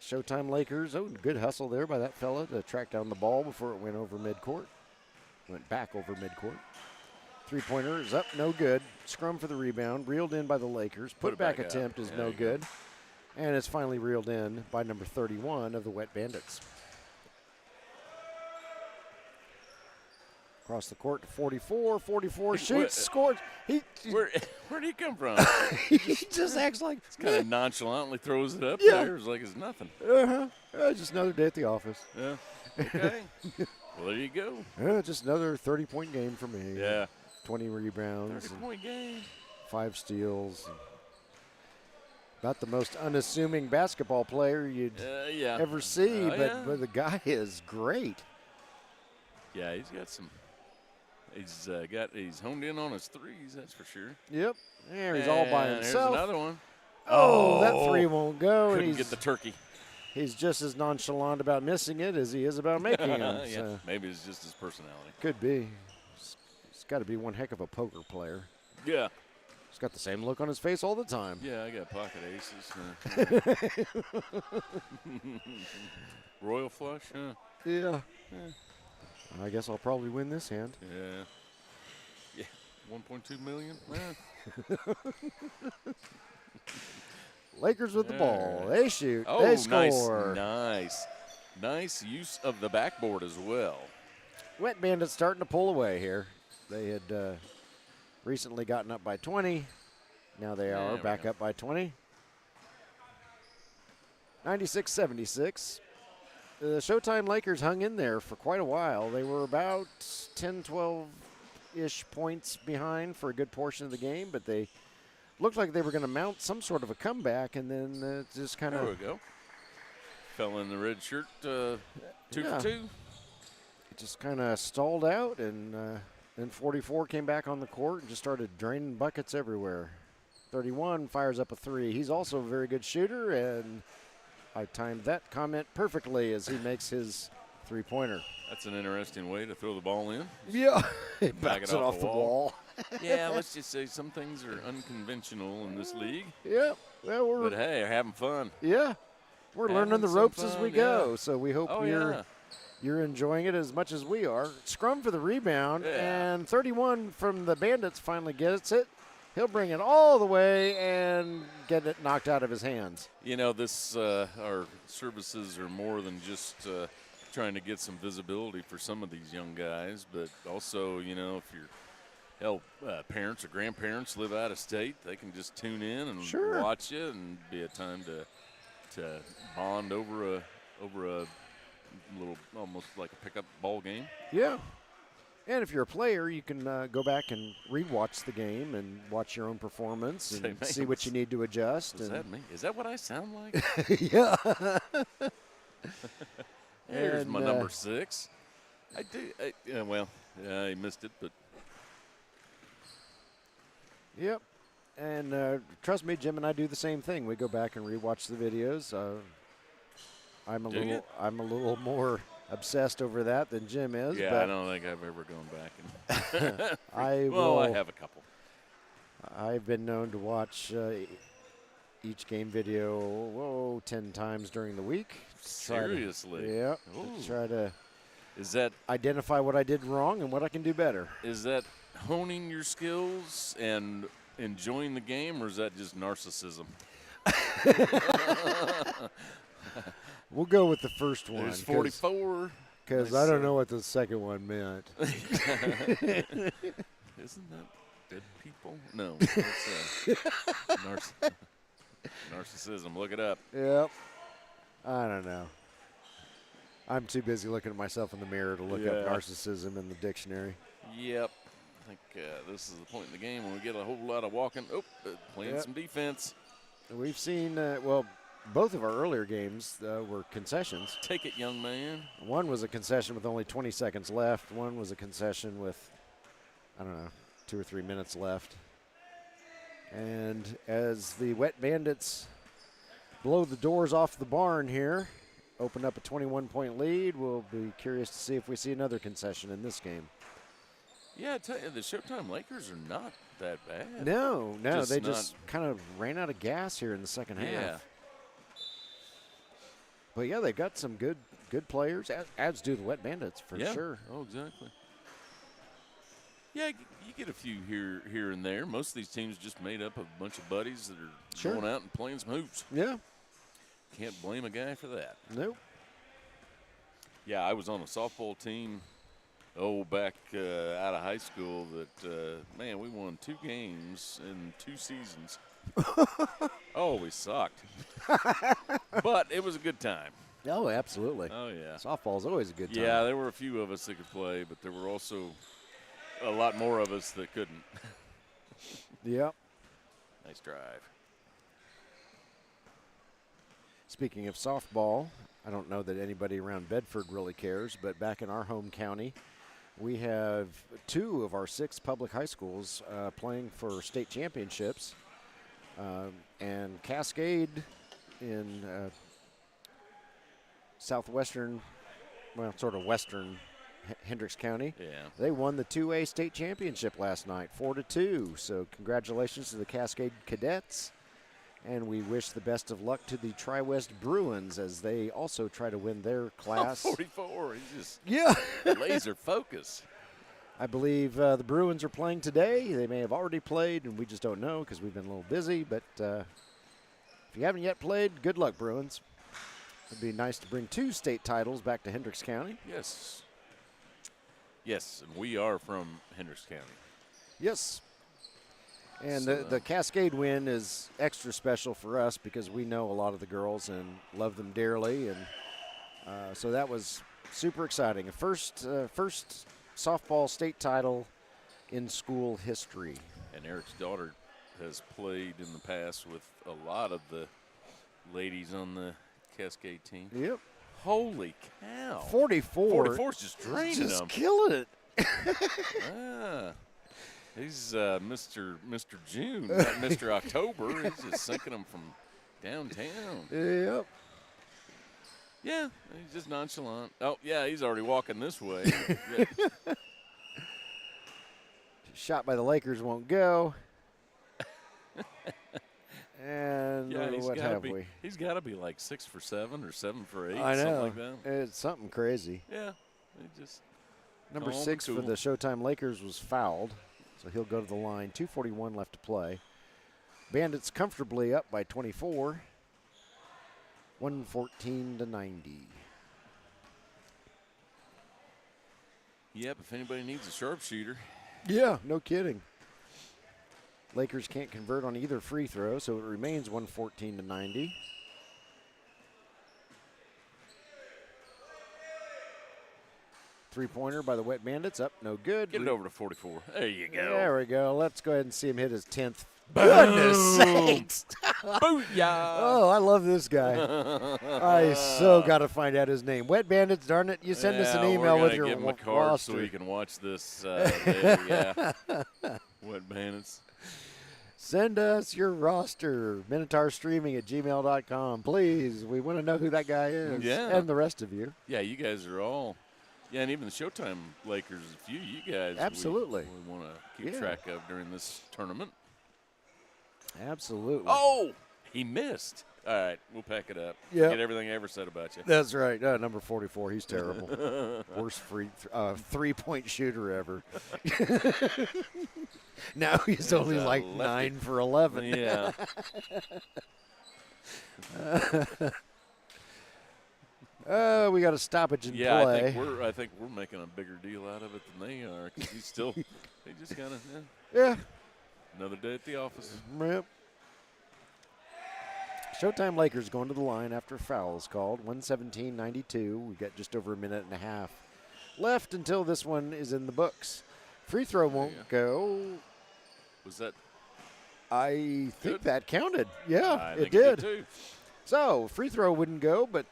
Showtime Lakers, good hustle there by that fella to track down the ball before it went over midcourt. Went back over midcourt. Three-pointer is up, no good. Scrum for the rebound, reeled in by the Lakers. Put-back attempt is no good. And it's finally reeled in by number 31 of the Wet Bandits. Across the court to 44. 44 shoots, scores. Where'd he come from? He just acts like He's kind of nonchalantly throws it up Yeah. there. It's like it's nothing. Just another day at the office. Yeah. Okay. Well, there you go. Just another 30-point game for me. Yeah. 20 rebounds. 30-point game. 5 steals. Not the most unassuming basketball player you'd ever see, but the guy is great. Yeah, he's got some. He's honed in on his threes, that's for sure. Yep. There he's all by himself. There's another one. Oh, that three won't go. Couldn't get the turkey. He's just as nonchalant about missing it as he is about making them. Yeah, so. maybe it's just his personality. Could be. He's got to be one heck of a poker player. Yeah. He's got the same look on his face all the time. Yeah, I got pocket aces. Royal flush, huh? Yeah. I guess I'll probably win this hand. Yeah. 1.2 million. Lakers with the ball. They shoot. Oh, they score. Nice use of the backboard as well. Wet Bandits starting to pull away here. They had recently gotten up by 20. Now they are back up by 20. 96-76. The Showtime Lakers hung in there for quite a while. They were about 10, 12-ish points behind for a good portion of the game, but they looked like they were going to mount some sort of a comeback, and then just kind of. There we go. Fell in the red shirt, 2 for 2. It just kind of stalled out, and then 44 came back on the court and just started draining buckets everywhere. 31 fires up a three. He's also a very good shooter, and I timed that comment perfectly as he makes his three-pointer. That's an interesting way to throw the ball in. Yeah. Back it off the wall. Yeah, let's just say some things are unconventional in this league. Yeah. Well, but, hey, they're having fun. Yeah. We're learning the ropes as we go, so we hope you're enjoying it as much as we are. Scrum for the rebound, and 31 from the Bandits finally gets it. He'll bring it all the way and get it knocked out of his hands. You know, our services are more than just trying to get some visibility for some of these young guys, but also, you know, if your parents or grandparents live out of state, they can just tune in and watch it, and be a time to bond over a little, almost like a pickup ball game. Yeah. And if you're a player, you can go back and rewatch the game and watch your own performance and see what you need to adjust. Is that me? Is that what I sound like? Yeah. Here's my number 6. I missed it, but. Yep. And trust me, Jim and I do the same thing. We go back and rewatch the videos. I'm a little more obsessed over that than Jim is. Yeah, but I don't think I've ever gone back and. I have a couple. I've been known to watch each game video 10 times during the week. Seriously? Yeah. Try to identify what I did wrong and what I can do better. Is that honing your skills and enjoying the game, or is that just narcissism? We'll go with the first one. There's 44. Because I don't know what the second one meant. Isn't that dead people? No. It's narcissism. Look it up. Yep. I don't know. I'm too busy looking at myself in the mirror to look up narcissism in the dictionary. Yep. I think this is the point in the game when we get a whole lot of walking. Playing some defense. We've seen, both of our earlier games were concessions. Take it, young man. One was a concession with only 20 seconds left. One was a concession with, 2 or 3 minutes left. And as the Wet Bandits blow the doors off the barn here, open up a 21-point lead, we'll be curious to see if we see another concession in this game. Yeah, I tell you, the Showtime Lakers are not that bad. No, they just kind of ran out of gas here in the second half. But yeah, they've got some good players, as do the Wet Bandits for sure. Oh, exactly. Yeah, you get a few here and there. Most of these teams just made up of a bunch of buddies that are going out and playing some hoops. Yeah. Can't blame a guy for that. Nope. Yeah, I was on a softball team, back out of high school that, man, we won 2 games in 2 seasons. We sucked. But it was a good time. Oh, absolutely. Oh, yeah. Softball's always a good time. Yeah, there were a few of us that could play, but there were also a lot more of us that couldn't. Yep. Nice drive. Speaking of softball, I don't know that anybody around Bedford really cares, but back in our home county, we have 2 of our 6 public high schools playing for state championships. And Cascade in southwestern, sort of western Hendricks County. Yeah. They won the 2A state championship last night, 4-2. So congratulations to the Cascade Cadets. And we wish the best of luck to the Tri-West Bruins as they also try to win their class. 44. He's just laser focus. I believe the Bruins are playing today. They may have already played, and we just don't know because we've been a little busy. But if you haven't yet played, good luck, Bruins. It'd be nice to bring 2 state titles back to Hendricks County. Yes. Yes, and we are from Hendricks County. Yes. And the Cascade win is extra special for us because we know a lot of the girls and love them dearly. And so that was super exciting. A first softball state title in school history. And Eric's daughter has played in the past with a lot of the ladies on the Cascade team. Yep. Holy cow. 44. 44's just draining them. Just killing it. He's Mr. June, not Mr. October. He's just sinking them from downtown. Yep. Yeah, he's just nonchalant. Oh, yeah, he's already walking this way. Shot by the Lakers won't go. And what have we? He's got to be like 6 for 7 or 7 for 8. I know. Something like that. It's something crazy. Yeah. He just Number 6 for the Showtime Lakers was fouled, so he'll go to the line. 2:41 left to play. Bandits comfortably up by 24. 114-90. Yep, if anybody needs a sharpshooter. Yeah, no kidding. Lakers can't convert on either free throw, so it remains 114-90. Three-pointer by the Wet Bandits. Up, no good. Get it over to 44. There you go. There we go. Let's go ahead and see him hit his 10th. Goodness sakes. Booyah! Oh, I love this guy. I so got to find out his name. Wet Bandits, darn it. You send us an email with your give him a card roster. so you can watch this later. Yeah. Wet Bandits. Send us your roster. Minotaur Streaming at gmail.com. Please. We want to know who that guy is. Yeah. And the rest of you. Yeah, you guys are all. Yeah, and even the Showtime Lakers, a few you guys Absolutely. we want to keep track of during this tournament. Absolutely. Oh, he missed. All right, we'll pack it up. Yep. Get everything I ever said about you. That's right. Number 44, he's terrible. Worst three-point shooter ever. Now he's only like 9 for 11. Yeah. We got a stoppage in yeah, play. I think we're making a bigger deal out of it than they are because he's still. They just kind of. Yeah. Another day at the office. Yep. Showtime Lakers going to the line after a foul is called. 117-92. We got just over a minute and a half left until this one is in the books. Free throw won't go. Was that? I think good? that counted. Yeah, I it think did. Too. So free throw wouldn't go, but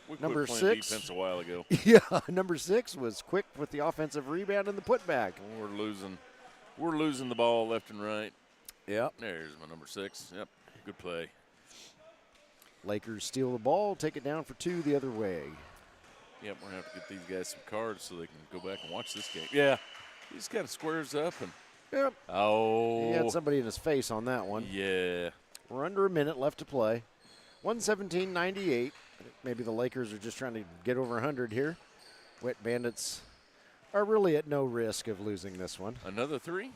We number quit playing 6. defense a while ago. Yeah, number 6 was quick with the offensive rebound and the putback. We're losing the ball left and right. Yep. There's my number 6. Yep, good play. Lakers steal the ball, take it down for 2 the other way. Yep, we're going to have to get these guys some cards so they can go back and watch this game. Yeah, he just kind of squares up and. Yep. Oh. He had somebody in his face on that one. Yeah. We're under a minute left to play. 117-98. Maybe the Lakers are just trying to get over 100 here. Wet Bandits are really at no risk of losing this one. Another 3?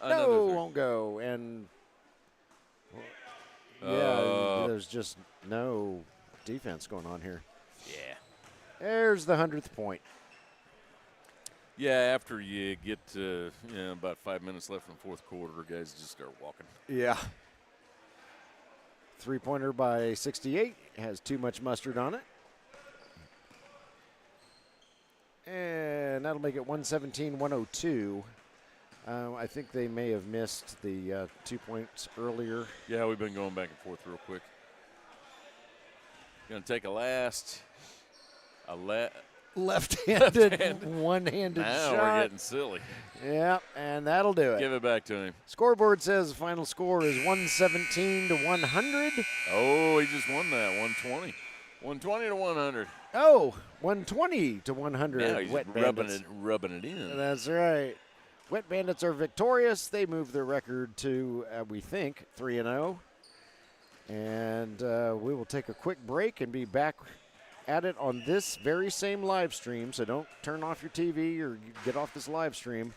No, won't go. And, yeah, there's just no defense going on here. Yeah. There's the 100th point. Yeah, after you get about 5 minutes left in the fourth quarter, guys just start walking. Yeah. Three-pointer by 68. Has too much mustard on it. And that'll make it 117-102. I think they may have missed the 2 points earlier. Yeah, we've been going back and forth real quick. Going to take a left-handed, one-handed now shot. Now we're getting silly. Yeah, and that'll do it. Give it back to him. Scoreboard says the final score is 117-100. Oh, he just won that, 120. 120 to 100. Oh, 120-100. Now he's Wet rubbing it in. That's right. Wet Bandits are victorious. They move their record to, we think, 3-0. And we will take a quick break and be back at it on this very same live stream. So don't turn off your TV or get off this live stream.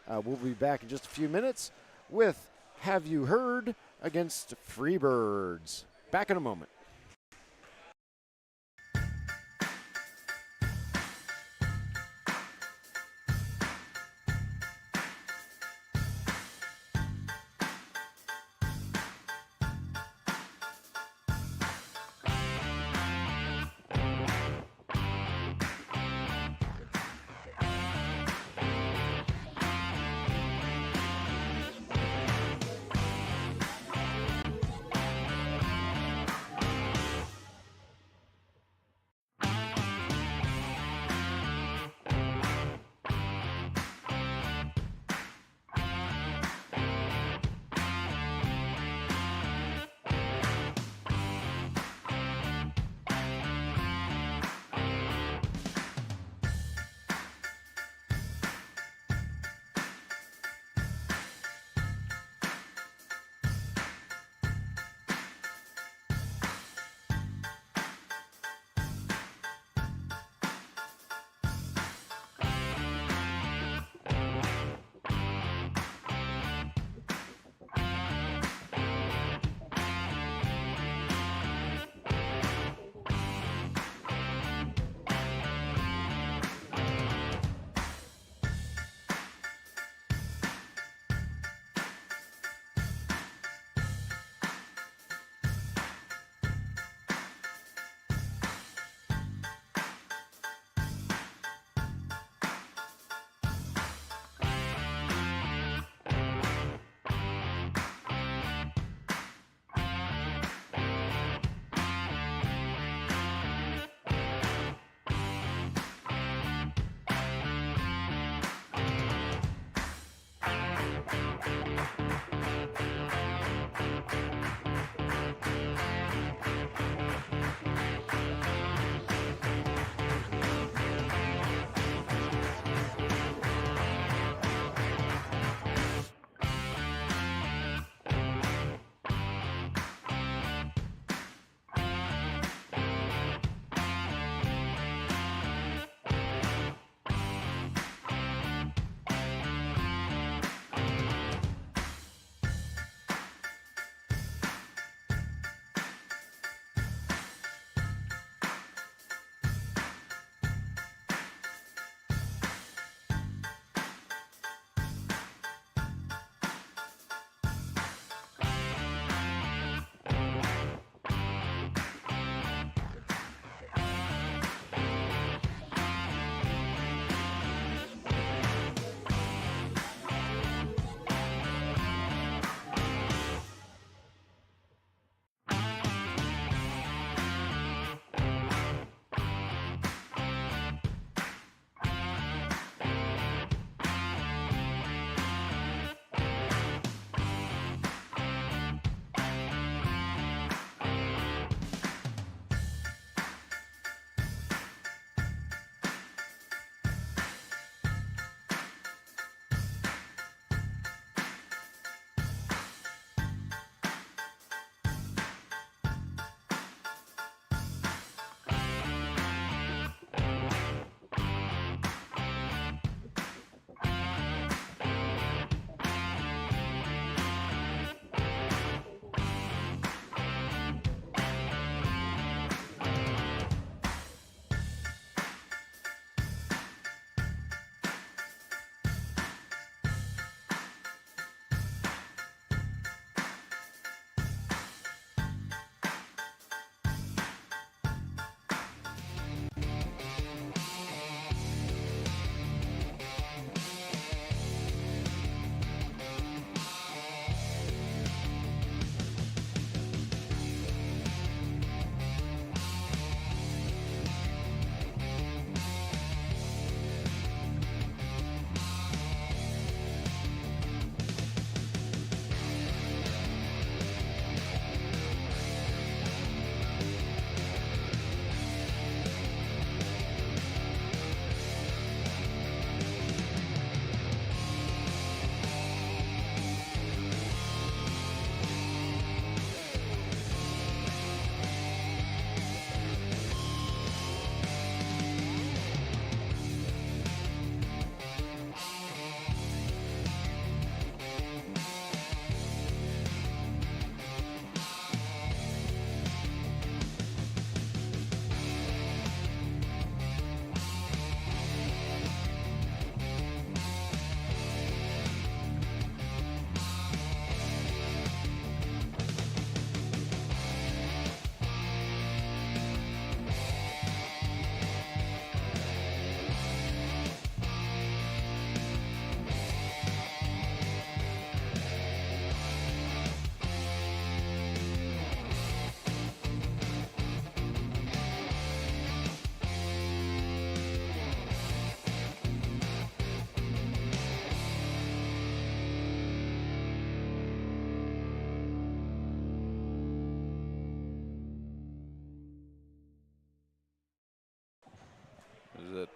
We'll be back in just a few minutes with Have You Heard against Freebirds. Back in a moment.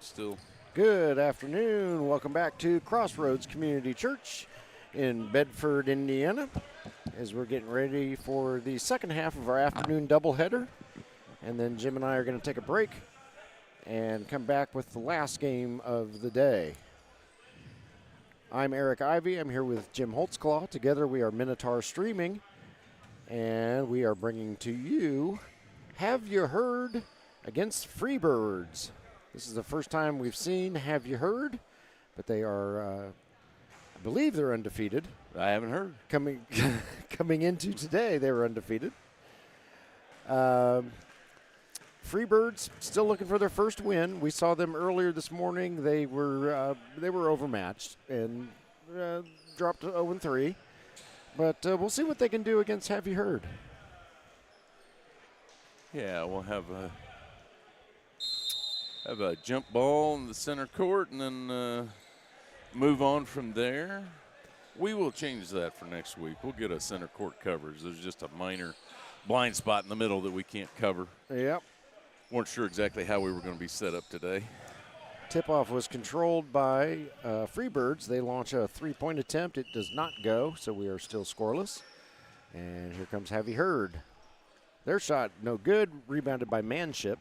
still. Good afternoon. Welcome back to Crossroads Community Church in Bedford, Indiana, as we're getting ready for the second half of our afternoon doubleheader. And then Jim and I are going to take a break and come back with the last game of the day. I'm Eric Ivey. I'm here with Jim Holtzclaw. Together we are Minotaur Streaming, and we are bringing to you Have You Heard against Freebirds. This is the first time we've seen Have You Heard, but they are, I believe they're undefeated. I haven't heard. Coming into today, they were undefeated. Freebirds still looking for their first win. We saw them earlier this morning. They were overmatched and dropped to 0-3. But we'll see what they can do against Have You Heard. Yeah, we'll have a jump ball in the center court and then move on from there. We will change that for next week. We'll get a center court coverage. There's just a minor blind spot in the middle that we can't cover. Yep. Weren't sure exactly how we were going to be set up today. Tip-off was controlled by Freebirds. They launch a three-point attempt. It does not go, so we are still scoreless. And here comes Have You Heard. Their shot, no good, rebounded by Manship.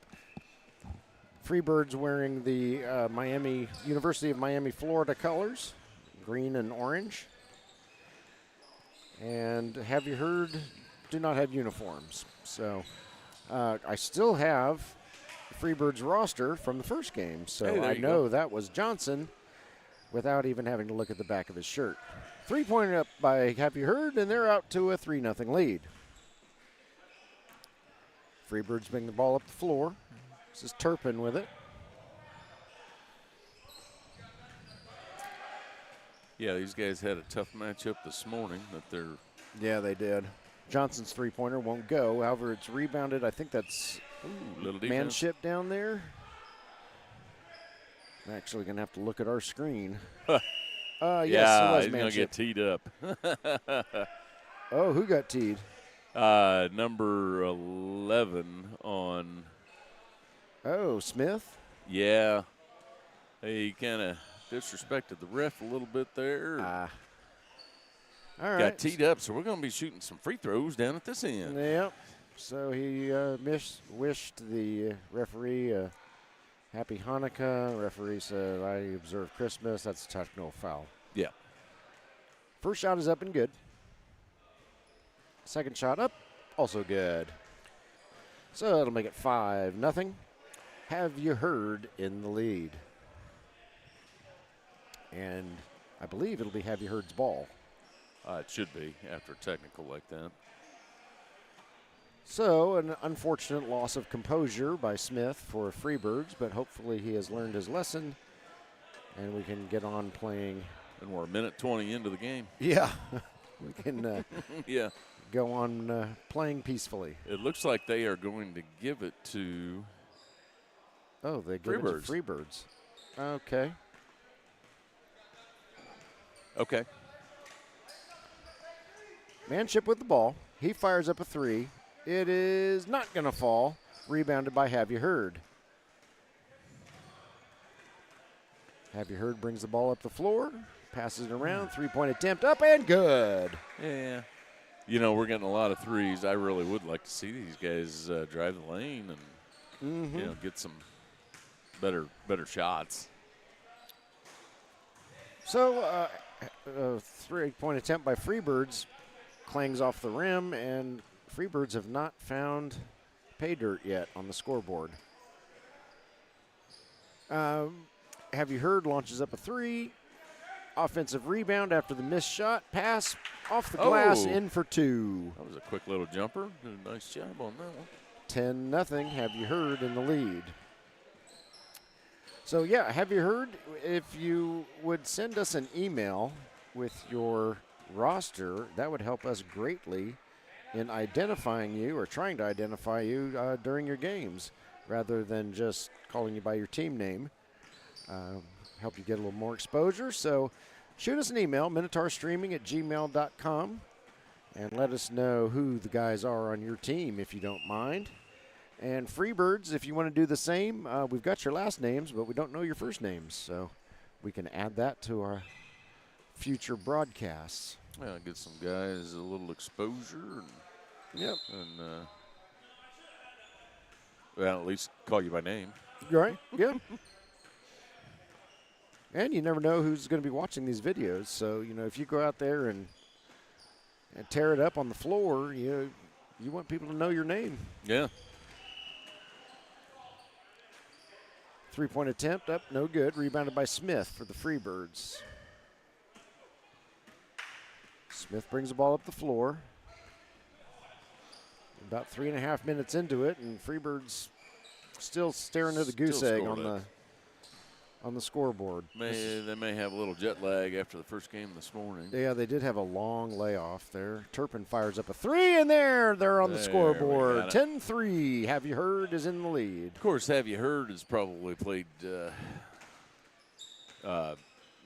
Freebirds wearing the University of Miami, Florida colors, green and orange. And Have You Heard do not have uniforms. So I still have Freebirds roster from the first game, so hey, I know that was Johnson without even having to look at the back of his shirt. Three-pointer up by Have You Heard, and they're out to a 3-0 lead. Freebirds bring the ball up the floor. This is Turpin with it. Yeah, these guys had a tough matchup this morning. Yeah, they did. Johnson's three-pointer won't go. However, it's rebounded. I think that's little Manship down there. I'm actually going to have to look at our screen. Yes, yeah, it was he's going to get teed up. Oh, who got teed? Number 11 on. Oh, Smith? Yeah. He kind of disrespected the ref a little bit there. All right. Got teed up, so we're going to be shooting some free throws down at this end. Yep. So he wished the referee a happy Hanukkah. Referee said, I observe Christmas. That's a technical foul. Yeah. First shot is up and good. Second shot up, also good. So that'll make it 5-0. Have You Heard in the lead. And I believe it'll be Have You Heard's ball. It should be after a technical like that. So an unfortunate loss of composure by Smith for Freebirds, but hopefully he has learned his lesson and we can get on playing. And we're a minute 20 into the game. Yeah, we can yeah. go on playing peacefully. It looks like they are going to give it to they give it to Freebirds. Okay. Okay. Manship with the ball. He fires up a three. It is not going to fall. Rebounded by Have You Heard. Have You Heard brings the ball up the floor. Passes it around. Three-point attempt up and good. Yeah. You know, we're getting a lot of threes. I really would like to see these guys drive the lane and, you know, get some better shots. So, a three-point attempt by Freebirds clangs off the rim, and Freebirds have not found pay dirt yet on the scoreboard. Have You Heard launches up a three. Offensive rebound after the missed shot. Pass off the glass, in for two. That was a quick little jumper. Did a nice job on that one. 10-0. Have You Heard in the lead. So, yeah, Have You Heard? If you would send us an email with your roster, that would help us greatly in identifying you or trying to identify you during your games rather than just calling you by your team name. Help you get a little more exposure. So shoot us an email, minotaurstreaming@gmail.com, and let us know who the guys are on your team if you don't mind. And Freebirds, if you want to do the same, we've got your last names, but we don't know your first names. So we can add that to our future broadcasts. Yeah, get some guys a little exposure. Yep. And well, at least call you by name. Right, yeah. And you never know who's going to be watching these videos. So, if you go out there and tear it up on the floor, you want people to know your name. Yeah. 3-point attempt up, no good. Rebounded by Smith for the Freebirds. Smith brings the ball up the floor. About 3.5 minutes into it, and Freebirds still staring at the goose egg on the scoreboard. They may have a little jet lag after the first game this morning. Yeah, they did have a long layoff there. Turpin fires up a 3, and they're on the scoreboard. 10-3. Have You Heard is in the lead. Of course, Have You Heard has probably played.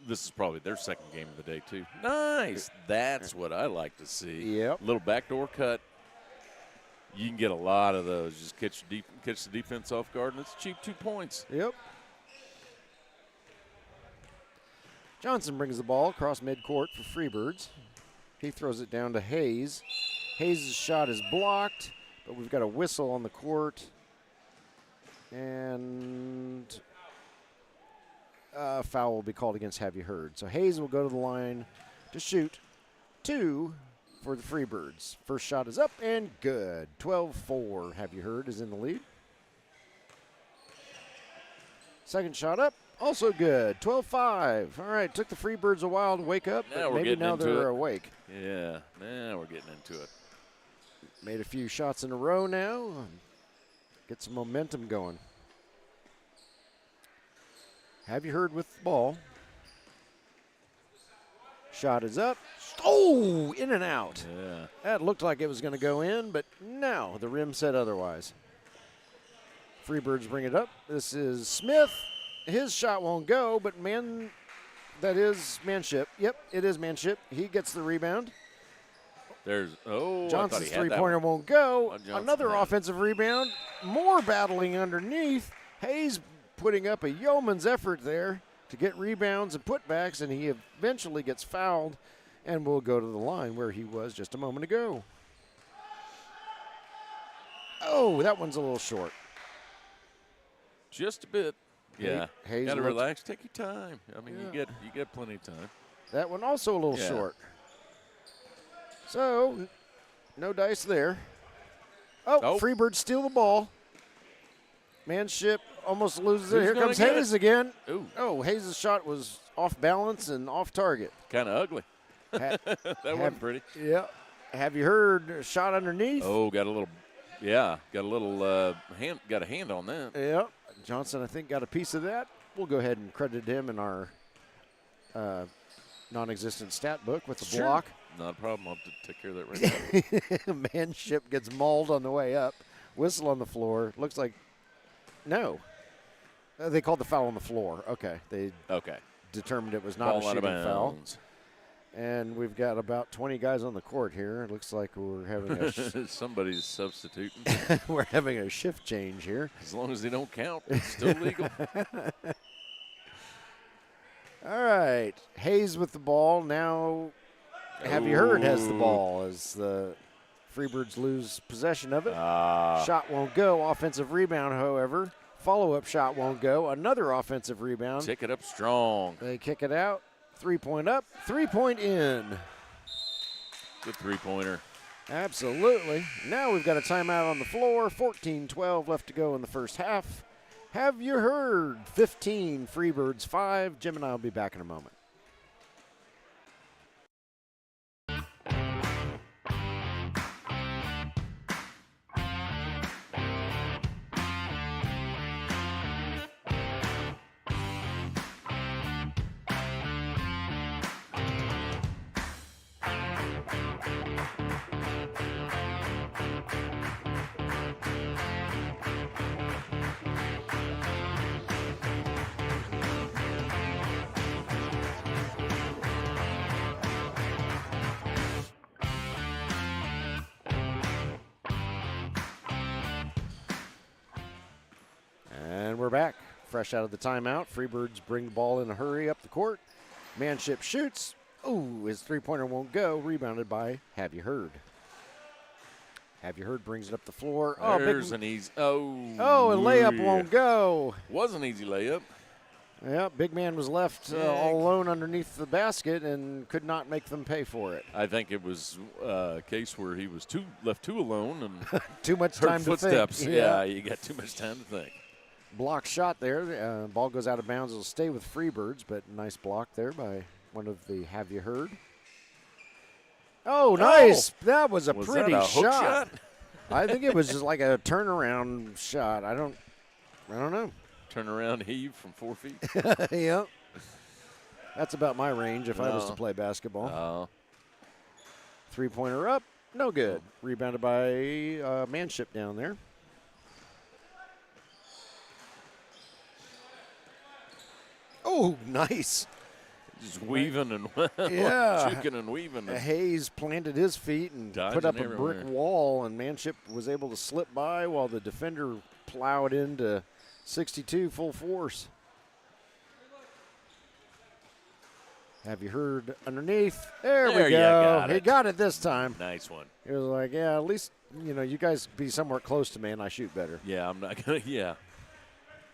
This is probably their second game of the day too. Nice. That's what I like to see. Yep. Little backdoor cut. You can get a lot of those. Just catch the defense off guard, and it's cheap 2 points. Yep. Johnson brings the ball across midcourt for Freebirds. He throws it down to Hayes. Hayes' shot is blocked, but we've got a whistle on the court. And a foul will be called against Have You Heard. So Hayes will go to the line to shoot 2 for the Freebirds. First shot is up and good. 12-4. Have You Heard is in the lead. Second shot up. Also good, 12-5. All right, took the Freebirds a while to wake up, but maybe now they're awake. Yeah, now we're getting into it. Made a few shots in a row now. Get some momentum going. Have You Heard with the ball. Shot is up. Oh, in and out. Yeah. That looked like it was going to go in, but no, the rim said otherwise. Freebirds bring it up. This is Smith. His shot won't go, but that is manship. Yep, it is manship. He gets the rebound. Johnson's three-pointer won't go. Another offensive rebound. More battling underneath. Hayes putting up a yeoman's effort there to get rebounds and putbacks, and he eventually gets fouled and will go to the line where he was just a moment ago. Oh, that one's a little short. Just a bit. Yeah, Hayes got to relax. Take your time. I mean, you get plenty of time. That one also a little short. So, no dice there. Oh, Freebirds steal the ball. Manship almost loses it. Here comes Hayes again. Ooh. Oh, Hayes' shot was off balance and off target. Kind of ugly. That wasn't pretty. Yeah. Have You Heard? Shot underneath. Oh, got a little hand. Got a hand on that. Yeah. Johnson, I think, got a piece of that. We'll go ahead and credit him in our non-existent stat book with the block. Not a problem. I'll have to take care of that right now. Manship gets mauled on the way up. Whistle on the floor. Looks like no. They called the foul on the floor. Okay. They determined it was not a shooting foul. And we've got about 20 guys on the court here. It looks like we're having a somebody's substituting. We're having a shift change here. As long as they don't count, it's still legal. All right. Hayes with the ball. Now Have You Heard has the ball as the Freebirds lose possession of it. Shot won't go. Offensive rebound, however. Follow-up shot won't go. Another offensive rebound. Kick it up strong. They kick it out. 3-point up, 3-point in. Good three-pointer. Absolutely. Now we've got a timeout on the floor. 14-12 left to go in the first half. Have You Heard? 15, Freebirds 5. Jim and I will be back in a moment. we're back. Fresh out of the timeout. Freebirds bring the ball in a hurry up the court. Manship shoots. Ooh, his three-pointer won't go. Rebounded by Have You Heard. Have You Heard brings it up the floor. There's an easy. Oh, a layup won't go. Was an easy layup. Yeah, big man was left all alone underneath the basket and could not make them pay for it. I think it was a case where he was left too alone and too much time to footsteps. think. Yeah, you got too much time to think. Block shot there. Ball goes out of bounds. It'll stay with Freebirds, but nice block there by one of the Have You Heard. Oh, nice. That was a pretty that a hook shot. I think it was just like a turnaround shot. I don't know. Turn around, heave from 4 feet. Yep. That's about my range if I was to play basketball. Three-pointer up. No good. Rebounded by Manship down there. Oh, nice. Just weaving and chicken and weaving. Hayes planted his feet and put up a brick wall, and Manship was able to slip by while the defender plowed into 62 full force. Have You Heard underneath? There we go. He got it this time. Nice one. He was like, yeah, at least, you guys be somewhere close to me and I shoot better. Yeah, I'm not going to, yeah.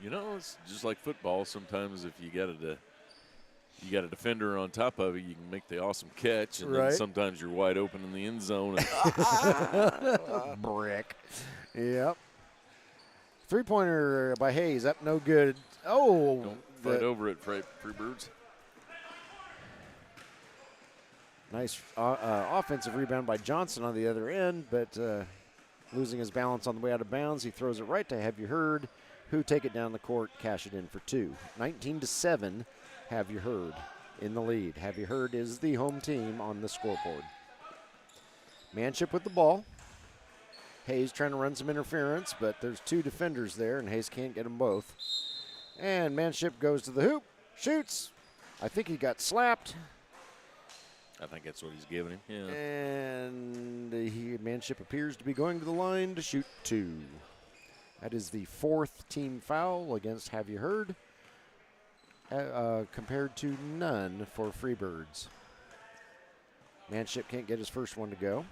It's just like football. Sometimes if you got a defender on top of you, you can make the awesome catch, and then sometimes you're wide open in the end zone. And brick. Yep. Three-pointer by Hayes, up no good. Oh. Don't fight over it, Freebirds. Nice offensive rebound by Johnson on the other end, but losing his balance on the way out of bounds, he throws it right to Have You Heard, who take it down the court, cash it in for 2. 19-7, Have You Heard in the lead. Have You Heard is the home team on the scoreboard. Manship with the ball. Hayes trying to run some interference, but there's 2 defenders there, and Hayes can't get them both. And Manship goes to the hoop, shoots. I think he got slapped. I think that's what he's giving him. Yeah. And Manship appears to be going to the line to shoot 2. That is the 4th team foul against Have You Heard, compared to none for Freebirds. Manship can't get his first one to go.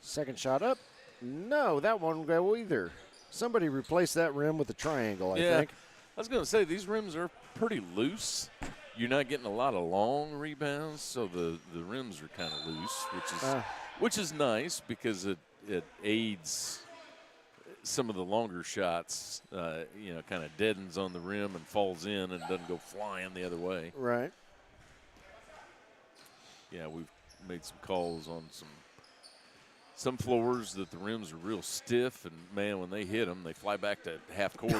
Second shot up. No, that won't go either. Somebody replaced that rim with a triangle, I think. I was going to say, these rims are pretty loose. You're not getting a lot of long rebounds, so the rims are kind of loose, which is nice because it aids some of the longer shots, kind of deadens on the rim and falls in and doesn't go flying the other way. Right. Yeah, we've made some calls on some floors that the rims are real stiff, and, man, when they hit them, they fly back to half court.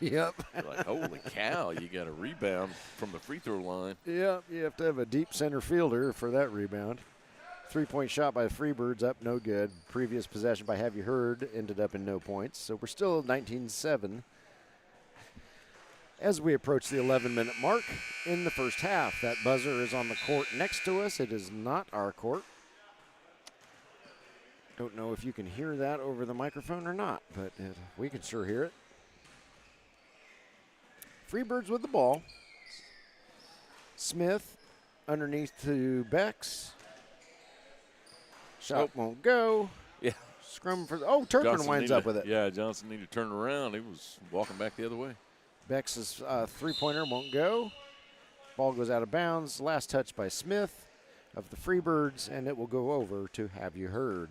Yep. You're like, holy cow, you got a rebound from the free throw line. Yep, you have to have a deep center fielder for that rebound. Three-point shot by the Freebirds up, no good. Previous possession by Have You Heard ended up in no points. So we're still at 19-7 as we approach the 11-minute mark in the first half. That buzzer is on the court next to us. It is not our court. Don't know if you can hear that over the microphone or not, but we can sure hear it. Freebirds with the ball. Smith underneath to Bex. Shot won't go. Yeah. Scrum for Turpin winds up with it. Yeah, Johnson needed to turn around. He was walking back the other way. Bex's three-pointer won't go. Ball goes out of bounds. Last touch by Smith of the Freebirds, and it will go over to Have You Heard.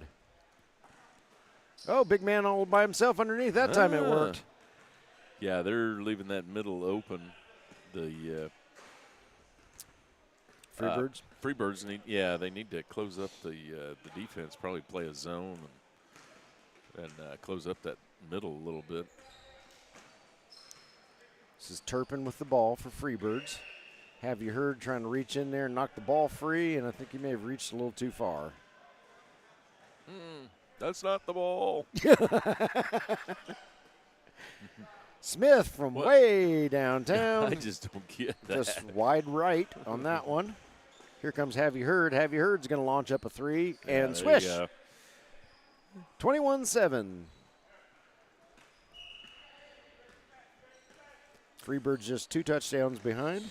Oh, big man all by himself underneath. That time it worked. Yeah, they're leaving that middle open. The Freebirds? Freebirds they need to close up the defense, probably play a zone and close up that middle a little bit. This is Turpin with the ball for Freebirds. Have You Heard trying to reach in there and knock the ball free, and I think he may have reached a little too far. That's not the ball. Smith from way downtown. I just don't get that. Just wide right on that one. Here comes Have You Heard. Have You Heard's going to launch up a three and swish. 21-7. Freebirds just 2 touchdowns behind.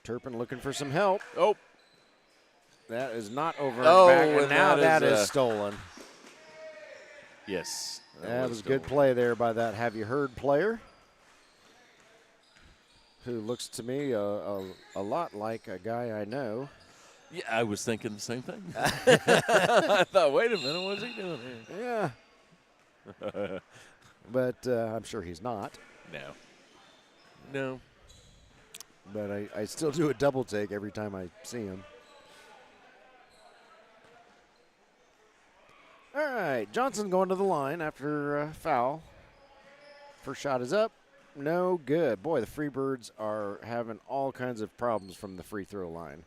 Turpin looking for some help. Oh. That is not over. Oh, back, and and now that is is stolen. Yes. That was a good play there by that Have You Heard player, who looks to me a lot like a guy I know. Yeah, I was thinking the same thing. I thought, wait a minute, what's he doing here? Yeah. But I'm sure he's not. No. But I still do a double take every time I see him. All right, Johnson going to the line after foul. First shot is up. No good. Boy, the Freebirds are having all kinds of problems from the free throw line.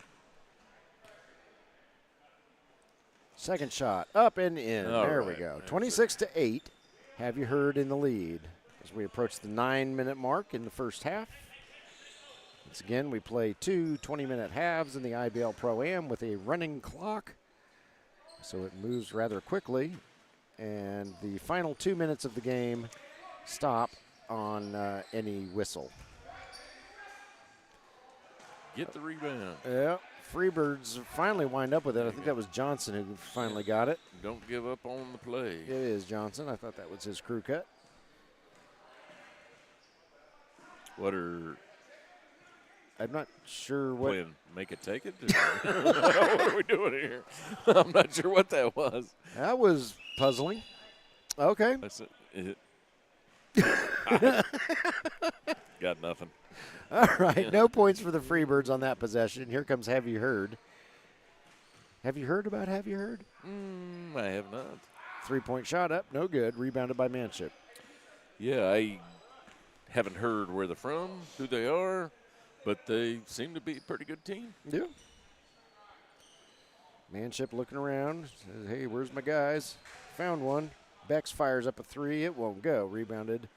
Second shot, up and in. There we go. 26-8. Have You Heard in the lead as we approach the 9-minute mark in the first half. Once again, we play 2 20-minute halves in the IBL ProAm with a running clock, so it moves rather quickly. And the final 2 minutes of the game stop on any whistle. Get the rebound. Yeah. Freebirds finally wind up with it. I think that was Johnson who finally got it. Don't give up on the play. It is Johnson. I thought that was his crew cut. I'm not sure what. Playing make it take it? What are we doing here? I'm not sure what that was. That was puzzling. Okay. That's it. Got nothing. All right, no points for the Freebirds on that possession. Here comes Have You Heard. Have you heard about Have You Heard? I have not. 3-point shot up, no good. Rebounded by Manship. Yeah, I haven't heard where they're from, who they are, but they seem to be a pretty good team. Yeah. Manship looking around. Says, hey, where's my guys? Found one. Bex fires up a 3. It won't go. Rebounded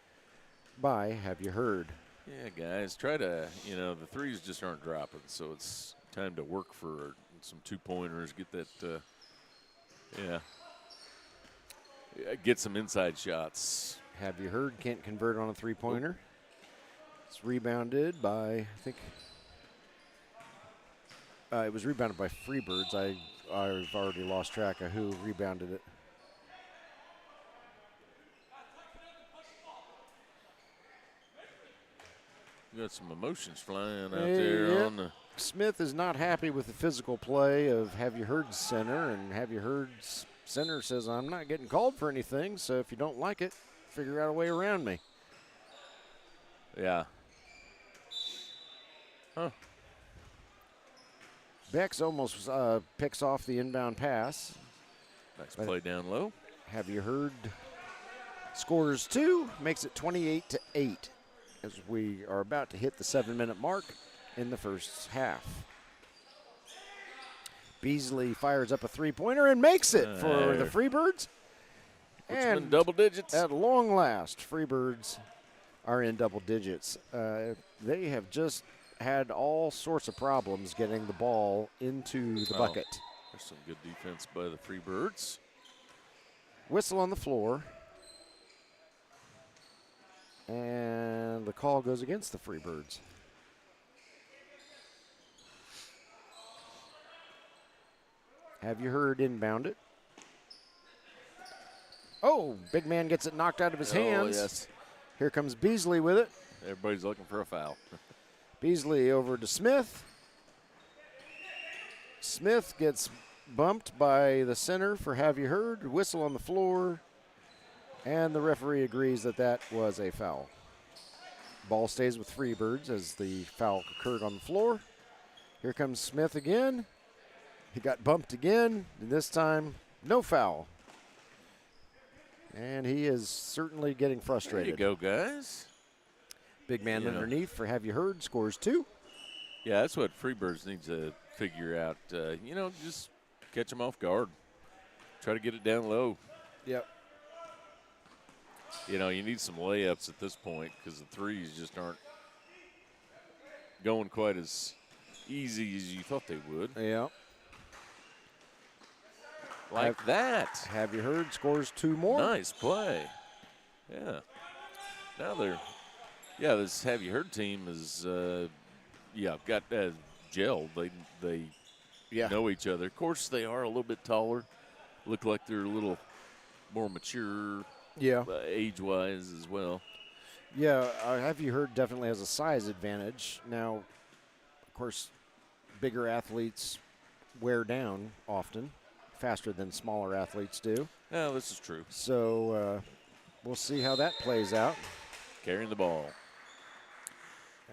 by Have You Heard. Yeah, guys, try to, the threes just aren't dropping, so it's time to work for some 2-pointers, get that, get some inside shots. Have You Heard can't convert on a 3-pointer. It's rebounded by, I think, it was rebounded by Freebirds. I've already lost track of who rebounded it. Got some emotions flying out there on the. Smith is not happy with the physical play of Have You Heard center, and Have You Heard center says, I'm not getting called for anything, so if you don't like it, figure out a way around me. Yeah. Huh. Bex almost picks off the inbound pass. Nice play down low. Have You Heard scores 2, makes it 28-8. As we are about to hit the 7-minute mark in the first half. Beasley fires up a 3-pointer and makes it for the Freebirds. And in double digits. At long last, Freebirds are in double digits. They have just had all sorts of problems getting the ball into the bucket. There's some good defense by the Freebirds. Whistle on the floor. And the call goes against the Freebirds. Have You Heard inbound it? Oh, big man gets it knocked out of his hands. Yes. Here comes Beasley with it. Everybody's looking for a foul. Beasley over to Smith. Smith gets bumped by the center for Have You Heard? Whistle on the floor. And the referee agrees that that was a foul. Ball stays with Freebirds as the foul occurred on the floor. Here comes Smith again. He got bumped again, and this time, no foul. And he is certainly getting frustrated. There you go, guys. Big man underneath for Have You Heard scores 2. Yeah, that's what Freebirds needs to figure out. Just catch them off guard. Try to get it down low. Yep. You need some layups at this point because the threes just aren't going quite as easy as you thought they would. Yeah. Like that. Have you heard? Scores 2 more. Nice play. Yeah. Now this Have You Heard team is, got gelled. They know each other. Of course, they are a little bit taller. Look like they're a little more mature age-wise as well. Yeah, Have You Heard definitely has a size advantage. Now, of course, bigger athletes wear down often, faster than smaller athletes do. Yeah, this is true. So we'll see how that plays out. Carrying the ball.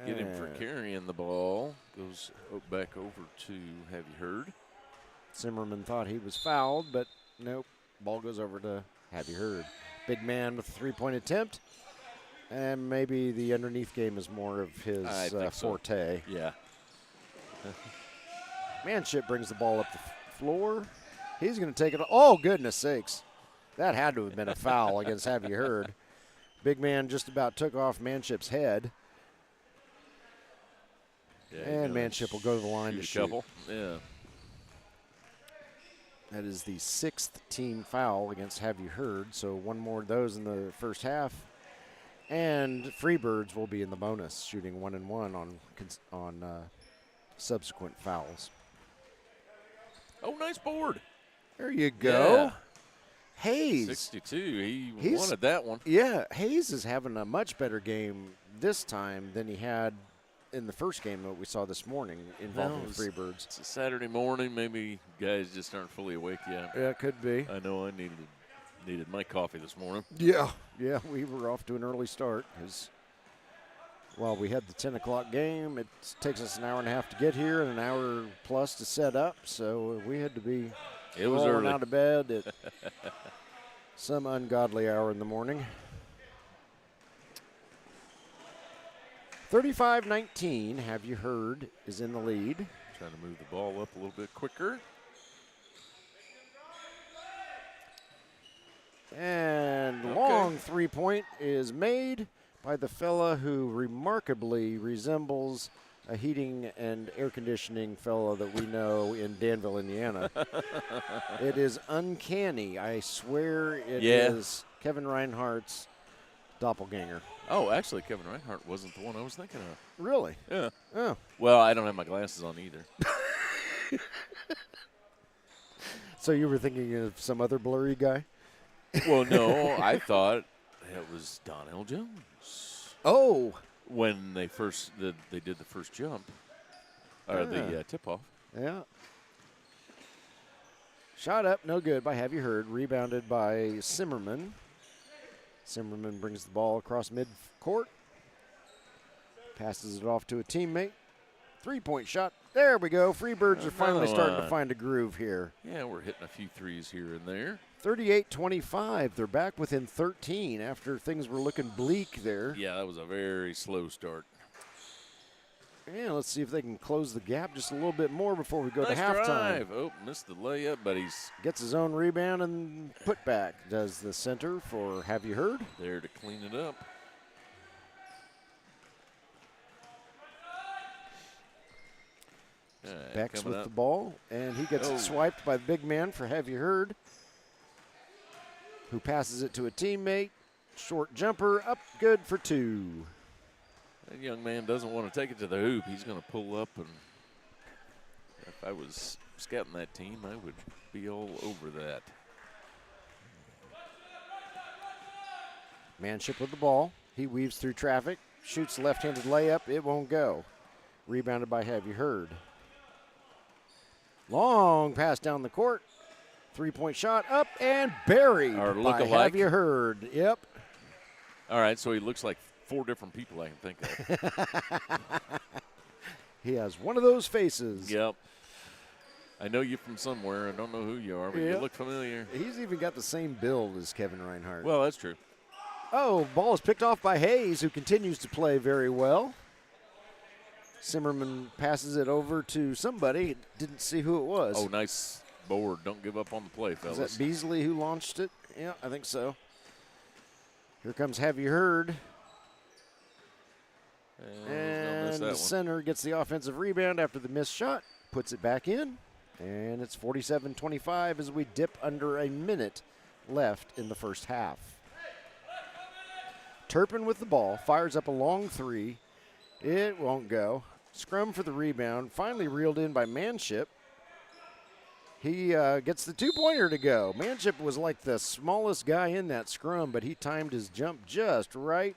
Get him for carrying the ball. Goes back over to Have You Heard. Zimmerman thought he was fouled, but nope. Ball goes over to Have You Heard. Big man with a three-point attempt. And maybe the underneath game is more of his forte. So. Yeah. Manship brings the ball up the floor. He's going to take it. Oh, goodness sakes. That had to have been a foul against Have You Heard. Big man just about took off Manship's head. Yeah, and Manship will go to the line to shoot. Couple. Yeah. That is the 6th team foul against Have You Heard. So one more of those in the first half. And Freebirds will be in the bonus, shooting 1 and 1 on subsequent fouls. Oh, nice board. There you go. Yeah. Hayes. 62. He wanted that one. Yeah, Hayes is having a much better game this time than he had in the first game that we saw this morning involving the Freebirds. It's a Saturday morning. Maybe guys just aren't fully awake yet. Yeah, it could be. I know I needed my coffee this morning. Yeah, we were off to an early start because while we had the 10 o'clock game, it takes us an hour and a half to get here and an hour plus to set up. So we had to be rolling out of bed at some ungodly hour in the morning. 35-19, Have You Heard, is in the lead. Trying to move the ball up a little bit quicker. And long three-point is made by the fella who remarkably resembles a heating and air conditioning fella that we know in Danville, Indiana. It is uncanny. I swear it is Kevin Reinhardt's doppelganger. Oh, actually, Kevin Reinhardt wasn't the one I was thinking of. Really? Yeah. Oh. Well, I don't have my glasses on either. So you were thinking of some other blurry guy? Well, no, I thought it was Donnell Jones. Oh. When they did the first jump, or the tip-off. Yeah. Shot up, no good by Have You Heard. Rebounded by Zimmerman. Zimmerman brings the ball across midcourt. Passes it off to a teammate. Three-point shot. There we go. Freebirds are finally starting to find a groove here. Yeah, we're hitting a few threes here and there. 38-25. They're back within 13 after things were looking bleak there. Yeah, that was a very slow start. Yeah, let's see if they can close the gap just a little bit more before we go nice to halftime. Drive. Oh, missed the layup, but he's gets his own rebound and put back. Does the center for Have You Heard? There to clean it up. Beck's with the ball, and he gets it swiped by the big man for Have You Heard, who passes it to a teammate. Short jumper, up good for two. That young man doesn't want to take it to the hoop. He's going to pull up, and if I was scouting that team, I would be all over that. Manship with the ball. He weaves through traffic, shoots left-handed layup. It won't go. Rebounded by Have You Heard. Long pass down the court. Three-point shot up and buried by Have You Heard. Yep. All right, so he looks like 4 different people I can think of. He has one of those faces. Yep. I know you from somewhere. I don't know who you are, but you look familiar. He's even got the same build as Kevin Reinhardt. Well, that's true. Oh, ball is picked off by Hayes, who continues to play very well. Zimmerman passes it over to somebody. Didn't see who it was. Oh, nice board. Don't give up on the play, fellas. Is that Beasley who launched it? Yeah, I think so. Here comes Have You Heard. And the center gets the offensive rebound after the missed shot. Puts it back in. And it's 47-25 as we dip under a minute left in the first half. Turpin with the ball, fires up a long three. It won't go. Scrum for the rebound, finally reeled in by Manship. He gets the two-pointer to go. Manship was like the smallest guy in that scrum, but he timed his jump just right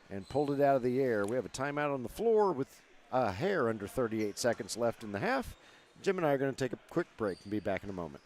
and pulled it out of the air. We have a timeout on the floor with a hair under 38 seconds left in the half. Jim and I are going to take a quick break and be back in a moment.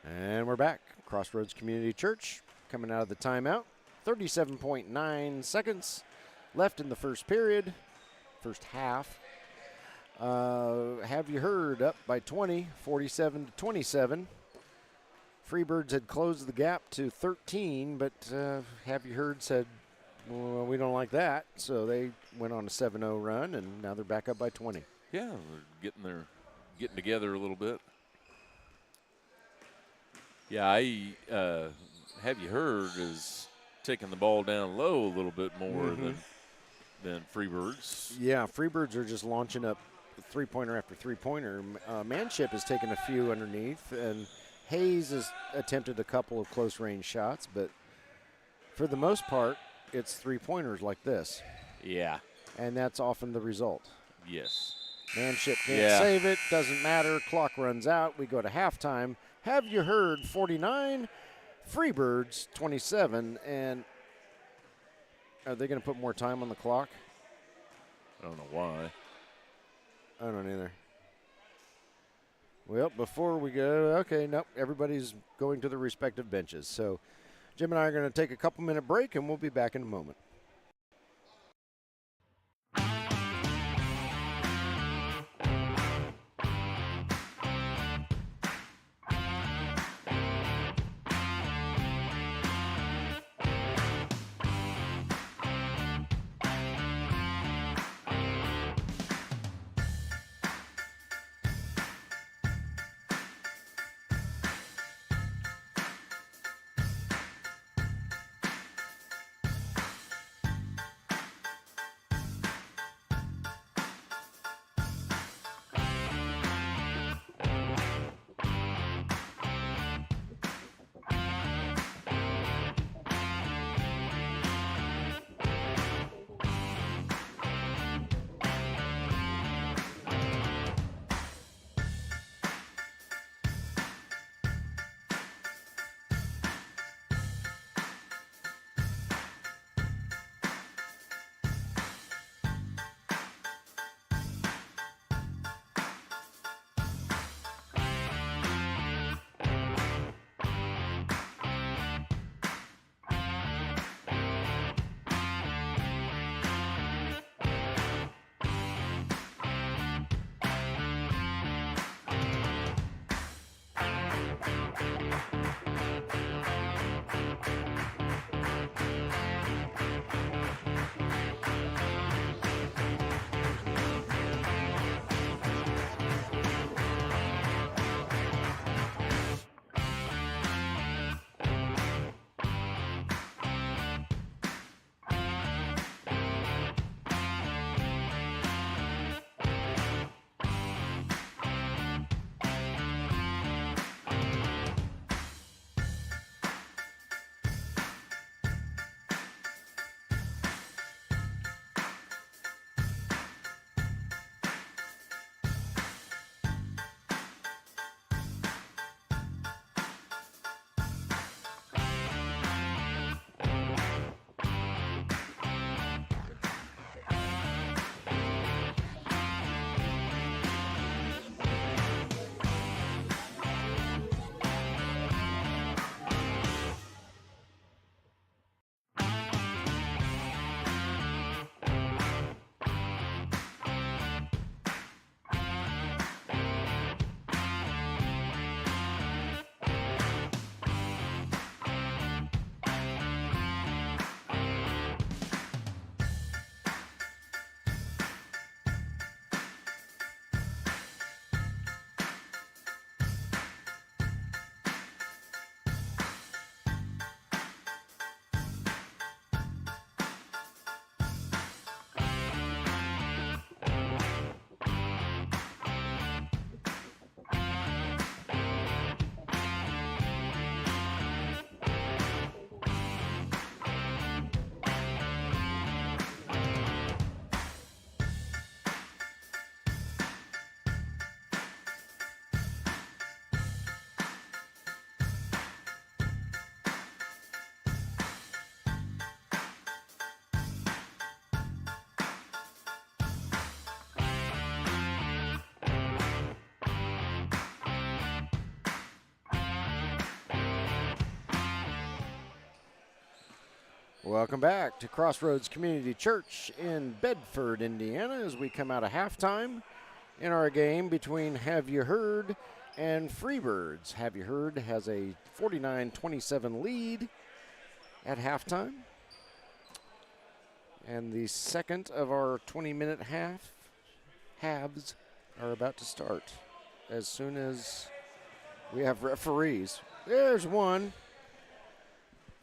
And we're back. Crossroads Community Church coming out of the timeout. 37.9 seconds left in the first period, first half. Have you heard up by 20, 47-27. Freebirds had closed the gap to 13, but Have You Heard said, well, we don't like that. So they went on a 7-0 run, and now they're back up by 20. Yeah, we're getting together a little bit. Yeah, Have You Heard is taking the ball down low a little bit more than Freebirds. Yeah, Freebirds are just launching up three-pointer after three-pointer. Manship has taken a few underneath, and Hayes has attempted a couple of close-range shots, but for the most part, it's three-pointers like this. Yeah. And that's often the result. Yes. Manship can't save it. Doesn't matter. Clock runs out. We go to halftime. Have You Heard 49, Freebirds 27, and are they going to put more time on the clock? I don't know why. I don't either. Well, before we go, okay, nope, everybody's going to their respective benches. So Jim and I are going to take a couple-minute break, and we'll be back in a moment. Welcome back to Crossroads Community Church in Bedford, Indiana, as we come out of halftime in our game between Have You Heard and Freebirds. Have You Heard has a 49-27 lead at halftime. And the second of our 20-minute halves are about to start as soon as we have referees. There's one.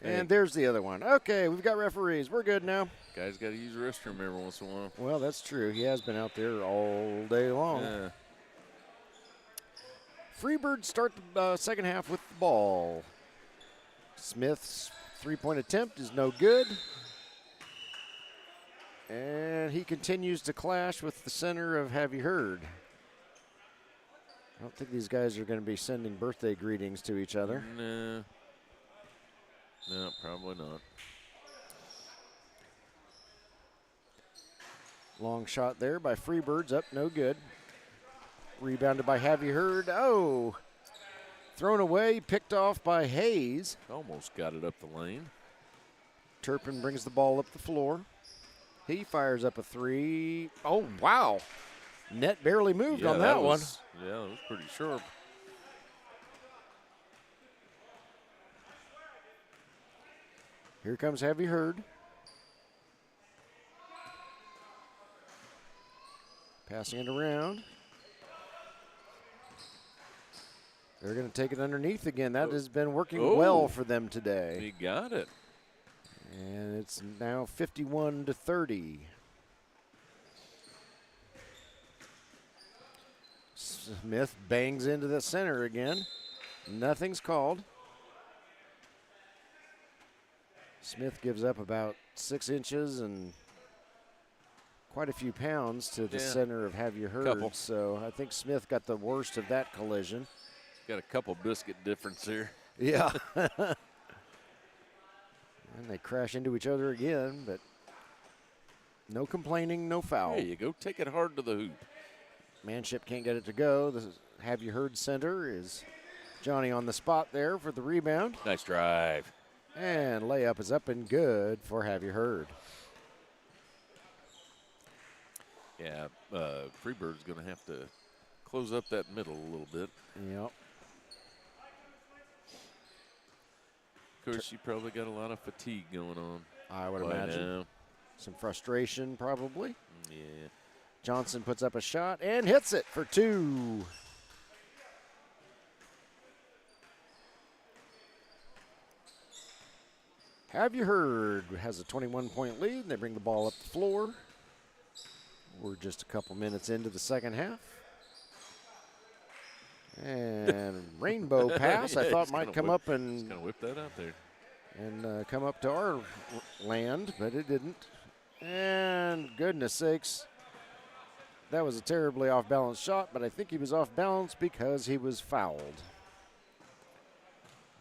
And there's the other one. Okay, we've got referees. We're good now. Guys got to use the restroom every once in a while. Well, that's true. He has been out there all day long. Yeah. Freebirds start the second half with the ball. Smith's three-point attempt is no good. And he continues to clash with the center of Have You Heard. I don't think these guys are going to be sending birthday greetings to each other. No, probably not. Long shot there by Freebirds, up no good. Rebounded by Have You Heard. Oh, thrown away, picked off by Hayes. Almost got it up the lane. Turpin brings the ball up the floor. He fires up a three. Oh, wow. Net barely moved on that one. Yeah, that was pretty sharp. Here comes Have You Heard. Passing it around. They're going to take it underneath again. That has been working well for them today. He got it. And it's now 51-30. Smith bangs into the center again. Nothing's called. Smith gives up about 6 inches and quite a few pounds to the center of Have You Heard. Couple. So I think Smith got the worst of that collision. Got a couple biscuit difference here. Yeah. And they crash into each other again, but no complaining, no foul. There you go. Take it hard to the hoop. Manship can't get it to go. The Have You Heard center is Johnny on the spot there for the rebound. Nice drive. And layup is up and good for Have You Heard. Yeah, Freebird's going to have to close up that middle a little bit. Yep. Of course, you probably got a lot of fatigue going on. I would imagine. Now. Some frustration probably. Yeah. Johnson puts up a shot and hits it for 2. Have You Heard has a 21-point lead, and they bring the ball up the floor. We're just a couple minutes into the second half. And rainbow pass, I thought might come up and he's gonna whip that out there. And come up to our land, but it didn't. And goodness sakes, that was a terribly off-balance shot, but I think he was off-balance because he was fouled.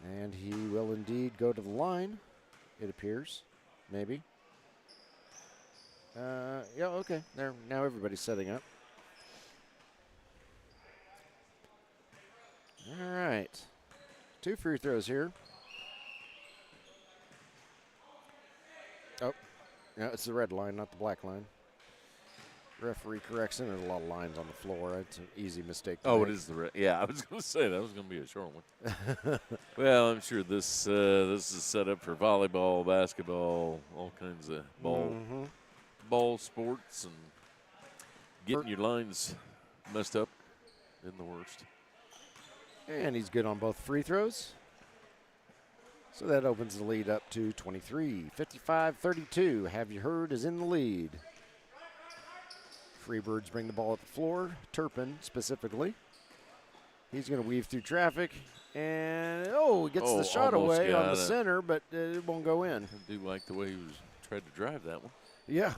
And he will indeed go to the line, it appears, maybe. Yeah, okay, there. Now everybody's setting up. All right, 2 free throws here. Oh, no, it's the red line, not the black line. Referee corrects him. There's a lot of lines on the floor. It's an easy mistake to make. It is the red. Yeah, I was going to say that was going to be a short one. Well, I'm sure this is set up for volleyball, basketball, all kinds of ball sports, and getting your lines messed up in the worst. And he's good on both free throws. So that opens the lead up to 23. 55-32. Have You Heard is in the lead. Freebirds bring the ball up the floor. Turpin specifically. He's going to weave through traffic. And, he gets the shot away on the center, but it won't go in. I do like the way he tried to drive that one. Yeah.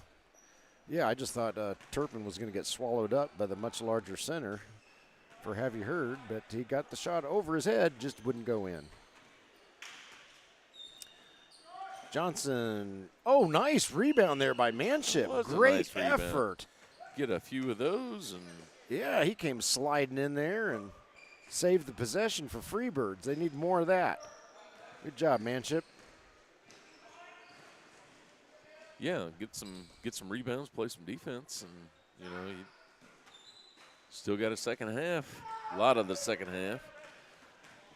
Yeah, I just thought Turpin was going to get swallowed up by the much larger center for Have You Heard, but he got the shot over his head, just wouldn't go in. Johnson, nice rebound there by Manship. Great effort. Get a few of those. And yeah, he came sliding in there and saved the possession for Freebirds. They need more of that. Good job, Manship. Yeah, get some rebounds, play some defense, and you still got a second half. A lot of the second half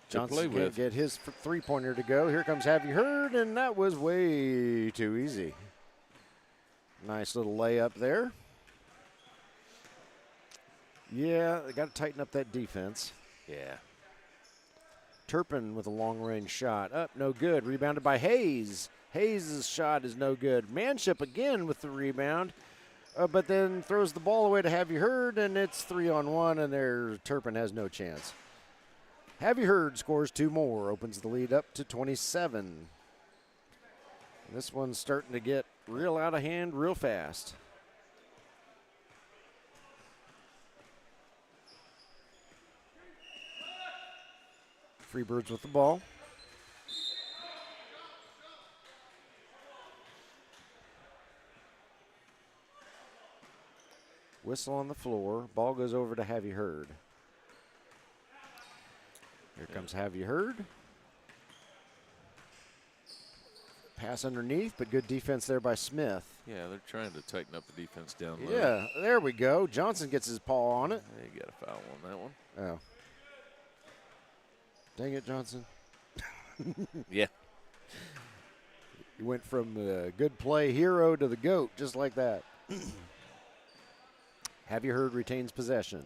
to play Johnson with. can't get his three-pointer to go. Here comes Have You Heard, and that was way too easy. Nice little layup there. Yeah, they got to tighten up that defense. Yeah. Turpin with a long-range shot. Up, no good. Rebounded by Hayes. Hayes' shot is no good. Manship again with the rebound, but then throws the ball away to Have You Heard, and it's 3-on-1, and Turpin has no chance. Have You Heard scores 2 more, opens the lead up to 27. This one's starting to get real out of hand real fast. Freebirds with the ball. Whistle on the floor. Ball goes over to Have You Heard. Here comes Have You Heard. Pass underneath, but good defense there by Smith. Yeah, they're trying to tighten up the defense down low. Yeah, there we go. Johnson gets his paw on it. They got a foul on that one. Oh. Dang it, Johnson. Yeah. He went from the good play hero to the GOAT, just like that. Have You Heard retains possession.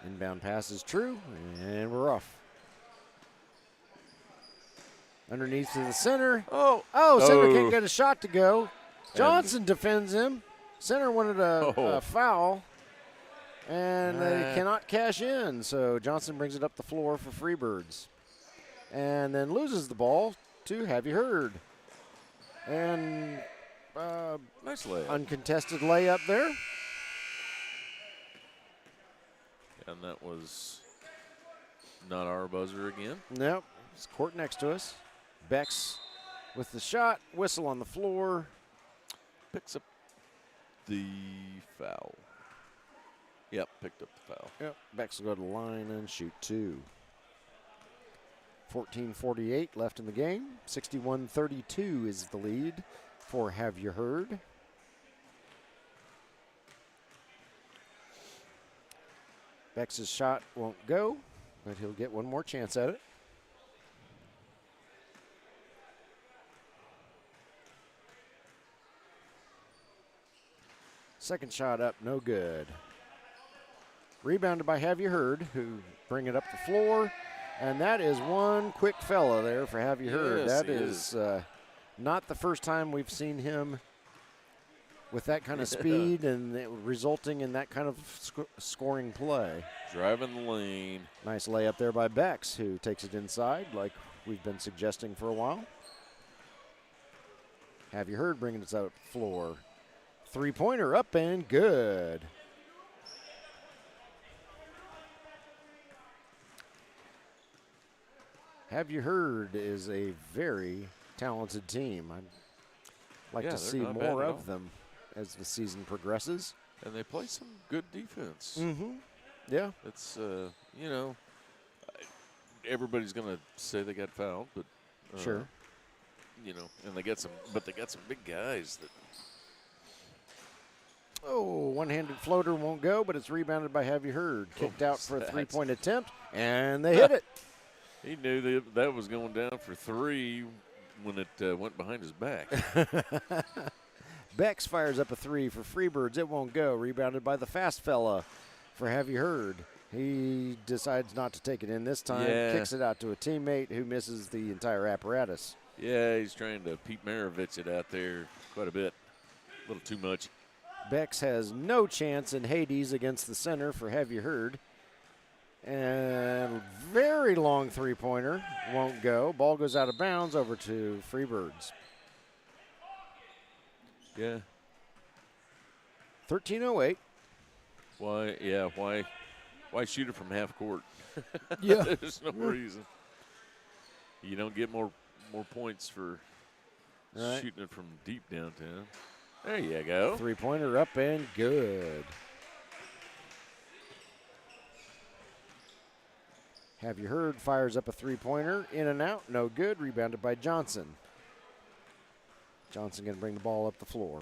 Inbound pass is true, and we're off. Underneath to the center. Center can't get a shot to go. Johnson defends him. Center wanted a foul, and they cannot cash in. So Johnson brings it up the floor for Freebirds. And then loses the ball to Have You Heard. And nice layup. Uncontested layup there. And that was not our buzzer again. Nope. It's court next to us. Bex with the shot. Whistle on the floor. Picks up the foul. Yep, picked up the foul. Yep. Bex will go to the line and shoot 2. 14:48 left in the game. 61-32 is the lead for Have You Heard. Bex's shot won't go, but he'll get one more chance at it. Second shot up, no good. Rebounded by Have You Heard, who bring it up the floor. And that is one quick fella there for Have You Heard. Yes, that is not the first time we've seen him with that kind of speed and resulting in that kind of scoring play. Driving the lane. Nice layup there by Bex, who takes it inside like we've been suggesting for a while. Have You Heard bringing it up the floor. Three-pointer up and good. Have You Heard is a very talented team. I'd like to see more of them as the season progresses. And they play some good defense. Mm-hmm. Yeah. It's, everybody's going to say they got fouled, but. Sure. And they got some big guys that. Oh, one-handed floater won't go, but it's rebounded by Have You Heard. Kicked out for a three-point attempt, and they hit it. He knew that was going down for 3 when it went behind his back. Bex fires up a 3 for Freebirds. It won't go. Rebounded by the fast fella for Have You Heard. He decides not to take it in this time. Yeah. Kicks it out to a teammate who misses the entire apparatus. Yeah, he's trying to Pete Maravich it out there quite a bit. A little too much. Bex has no chance in Hades against the center for Have You Heard. And very long three-pointer. Won't go. Ball goes out of bounds over to Freebirds. Yeah. 13:08. Why shoot it from half court? Yeah. There's no reason. You don't get more points for shooting it from deep downtown. There you go. Three-pointer up and good. Have You Heard fires up a three-pointer. In and out. No good. Rebounded by Johnson. Johnson going to bring the ball up the floor.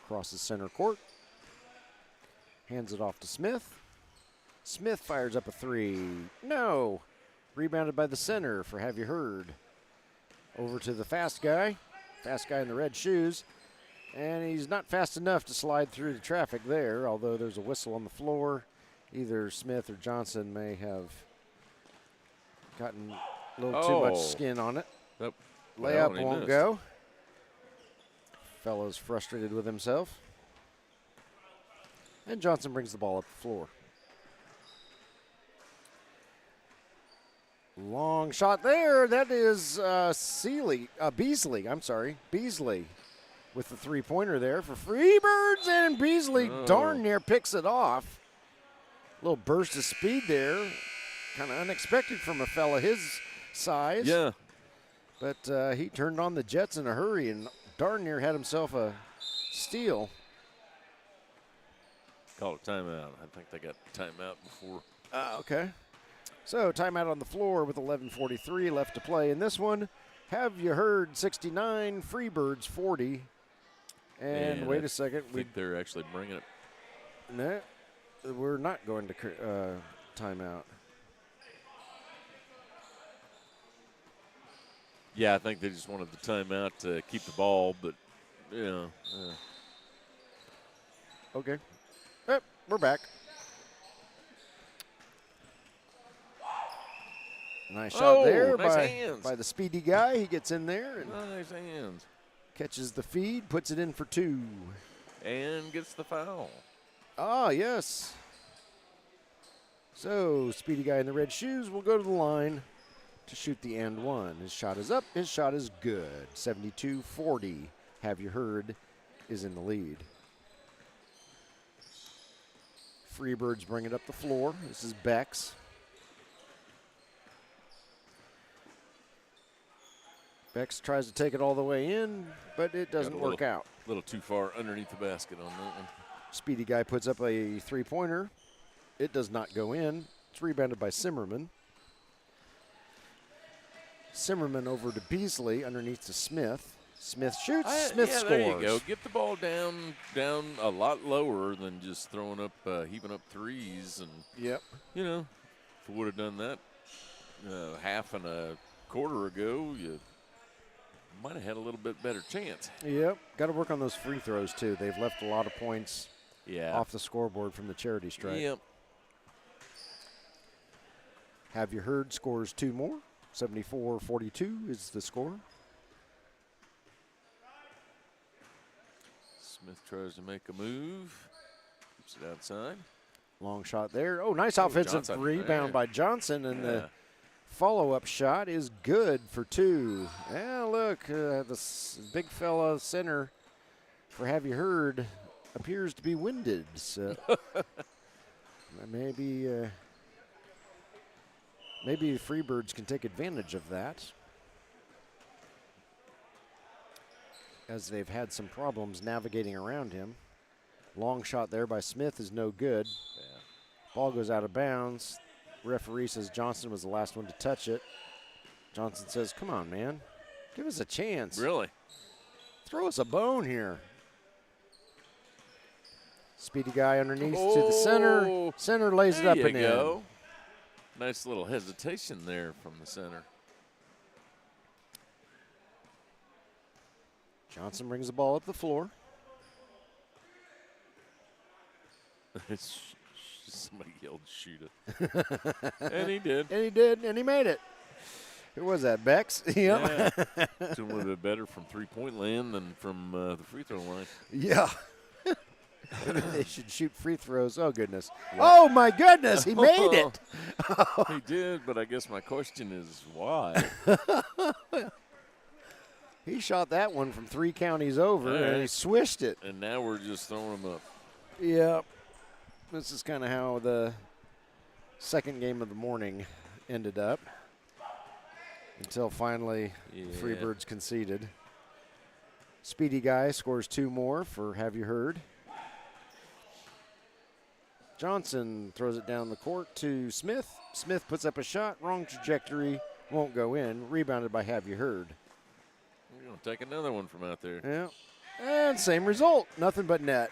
Crosses center court. Hands it off to Smith. Smith fires up a three. No. Rebounded by the center for Have You Heard. Over to the fast guy. Fast guy in the red shoes. And he's not fast enough to slide through the traffic there, although there's a whistle on the floor. Either Smith or Johnson may have gotten a little too much skin on it. Yep. Layup won't go. Fellow's frustrated with himself. And Johnson brings the ball up the floor. Long shot there. That is Beasley. I'm sorry. Beasley with the three-pointer there for Freebirds. And Beasley darn near picks it off. A little burst of speed there. Kind of unexpected from a fella his size. Yeah. But he turned on the Jets in a hurry and darn near had himself a steal. Call a timeout. I think they got timeout before. Okay. So timeout on the floor with 11:43 left to play in this one. Have You Heard 69, Freebirds 40. And wait a second. I think they're actually bringing it. No, we're not going to timeout. Yeah, I think they just wanted the timeout to keep the ball, but, Okay. Yep, we're back. Nice shot there by the speedy guy. He gets in there and nice hands. Catches the feed, puts it in for two. And gets the foul. Ah, yes. So, speedy guy in the red shoes will go to the line to shoot the and one. His shot is up. His shot is good. 72-40. Have You Heard is in the lead. Freebirds bring it up the floor. This is Bex. Bex tries to take it all the way in, but it doesn't work out. A little too far underneath the basket on that one. Speedy guy puts up a three-pointer. It does not go in. It's rebounded by Simmerman. Simmerman over to Beasley, underneath to Smith. Smith shoots, Smith scores. There you go. Get the ball down a lot lower than just throwing up, heaving up threes. And, yep. You know, if we would have done that half and a quarter ago, you might have had a little bit better chance. Yep. Got to work on those free throws, too. They've left a lot of points off the scoreboard from the charity stripe. Yep. Have You Heard scores two more. 74-42 is the score. Smith tries to make a move. Keeps it outside. Long shot there. Oh, nice offensive rebound by Johnson. And the follow-up shot is good for two. Yeah, look, this big fella center for Have You Heard appears to be winded. So maybe the Freebirds can take advantage of that, as they've had some problems navigating around him. Long shot there by Smith is no good. Yeah. Ball goes out of bounds. Referee says Johnson was the last one to touch it. Johnson says, come on, man. Give us a chance. Really? Throw us a bone here. Speedy guy underneath to the center. Center lays it up and in. There you go. Nice little hesitation there from the center. Johnson brings the ball up the floor. Somebody yelled, shoot it. And he did. And he did, and he made it. Who was that, Bex? Yep. Yeah. It's a little bit better from three-point land than from the free throw line. Yeah. They should shoot free throws. Oh, goodness. Yeah. Oh, my goodness. He made it. He did, but I guess my question is why? He shot that one from 3 counties over, and he swished it. And now we're just throwing them up. Yeah. This is kind of how the second game of the morning ended up, until finally Freebirds conceded. Speedy guy scores 2 more for Have You Heard. Johnson throws it down the court to Smith. Smith puts up a shot. Wrong trajectory. Won't go in. Rebounded by Have You Heard. I'll take another one from out there. Yeah. And same result. Nothing but net.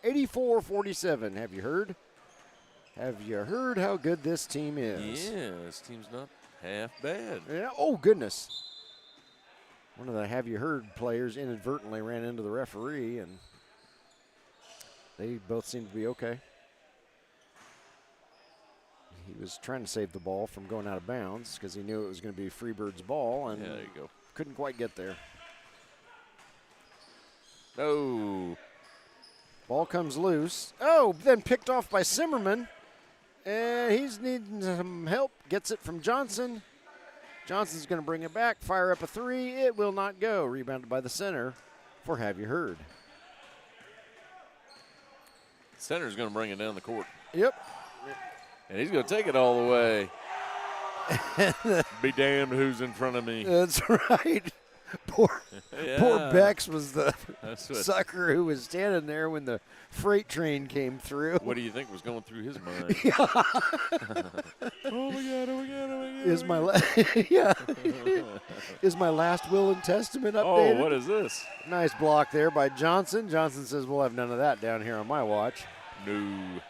84-47. Have you heard? Have you heard how good this team is? Yeah, this team's not half bad. Yeah. Oh, goodness. One of the Have You Heard players inadvertently ran into the referee, and they both seem to be okay. He was trying to save the ball from going out of bounds because he knew it was going to be Freebird's ball, and Yeah, there you go. couldn't quite get there. Oh. Ball comes loose. Oh, then picked off by Simmerman. And he's needing some help. Gets it from Johnson. Johnson's going to bring it back. Fire up a three. It will not go. Rebounded by the center for Have You Heard. Center's going to bring it down the court. Yep. And he's going to take it all the way. Be damned who's in front of me. That's right. Poor Bex was the sucker who was standing there when the freight train came through. What do you think was going through his mind? Oh my God! Oh my God! Oh my God! Is my last will and testament Oh, updated? what is this? Nice block there by Johnson. Johnson says we'll have none of that down here on my watch. No.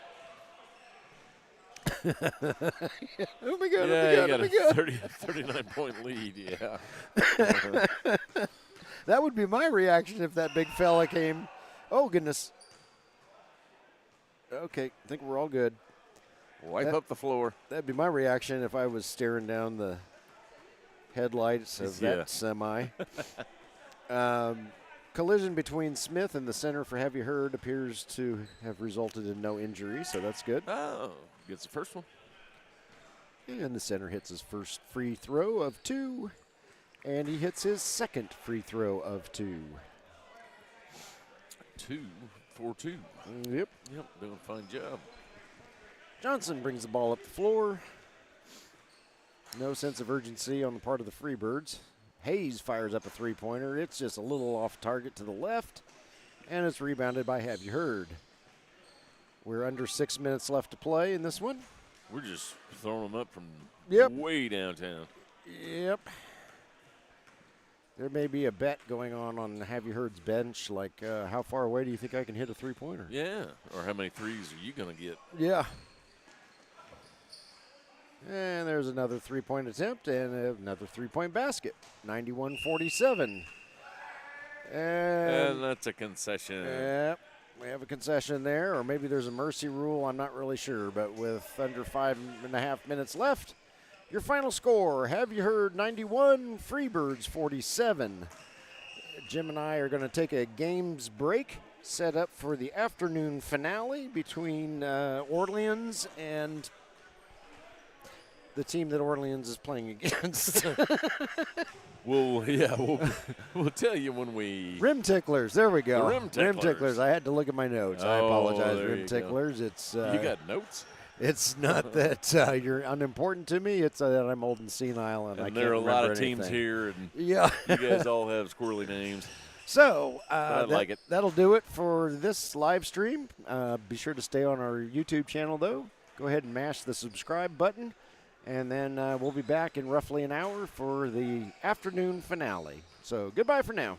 Oh my God! Yeah, oh my God! you Oh got my a 39-point lead. Yeah. That would be my reaction if that big fella came. Oh goodness. Okay, I think we're all good. Wipe up the floor. That'd be my reaction if I was staring down the headlights of that semi. Collision between Smith and the center for Have You Heard appears to have resulted in no injury, so that's good. Oh, gets the first one. And the center hits his first free throw of 2, and he hits his second free throw of 2. 2 for 2. Yep. Yep, doing a fine job. Johnson brings the ball up the floor. No sense of urgency on the part of the Freebirds. Hayes fires up a three-pointer. It's just a little off target to the left, and it's rebounded by Have You Heard. We're under 6 minutes left to play in this one. We're just throwing them up from Yep. way downtown. Yep. There may be a bet going on Have You Heard's bench, like how far away do you think I can hit a three-pointer? Yeah, or how many threes are you going to get? Yeah. And there's another three-point attempt and another three-point basket. 91-47. And that's a concession. Yep. We have a concession there, or maybe there's a mercy rule. I'm not really sure. But with under 5.5 minutes left, your final score, Have You Heard 91, Freebirds 47. Jim and I are going to take a games break, set up for the afternoon finale between Orleans and the team that Orleans is playing against. We'll tell you when we. Rim Ticklers, there we go. The Rim Ticklers. I had to look at my notes. I apologize, there Rim you go. Ticklers. It's You got notes? It's not that you're unimportant to me. It's that I'm old and senile, and I can't there are a lot of remember teams anything. here, and Yeah. you guys all have squirrely names. So I like it. That'll do it for this live stream. Be sure to stay on our YouTube channel, though. Go ahead and mash the subscribe button. And then we'll be back in roughly an hour for the afternoon finale. So goodbye for now.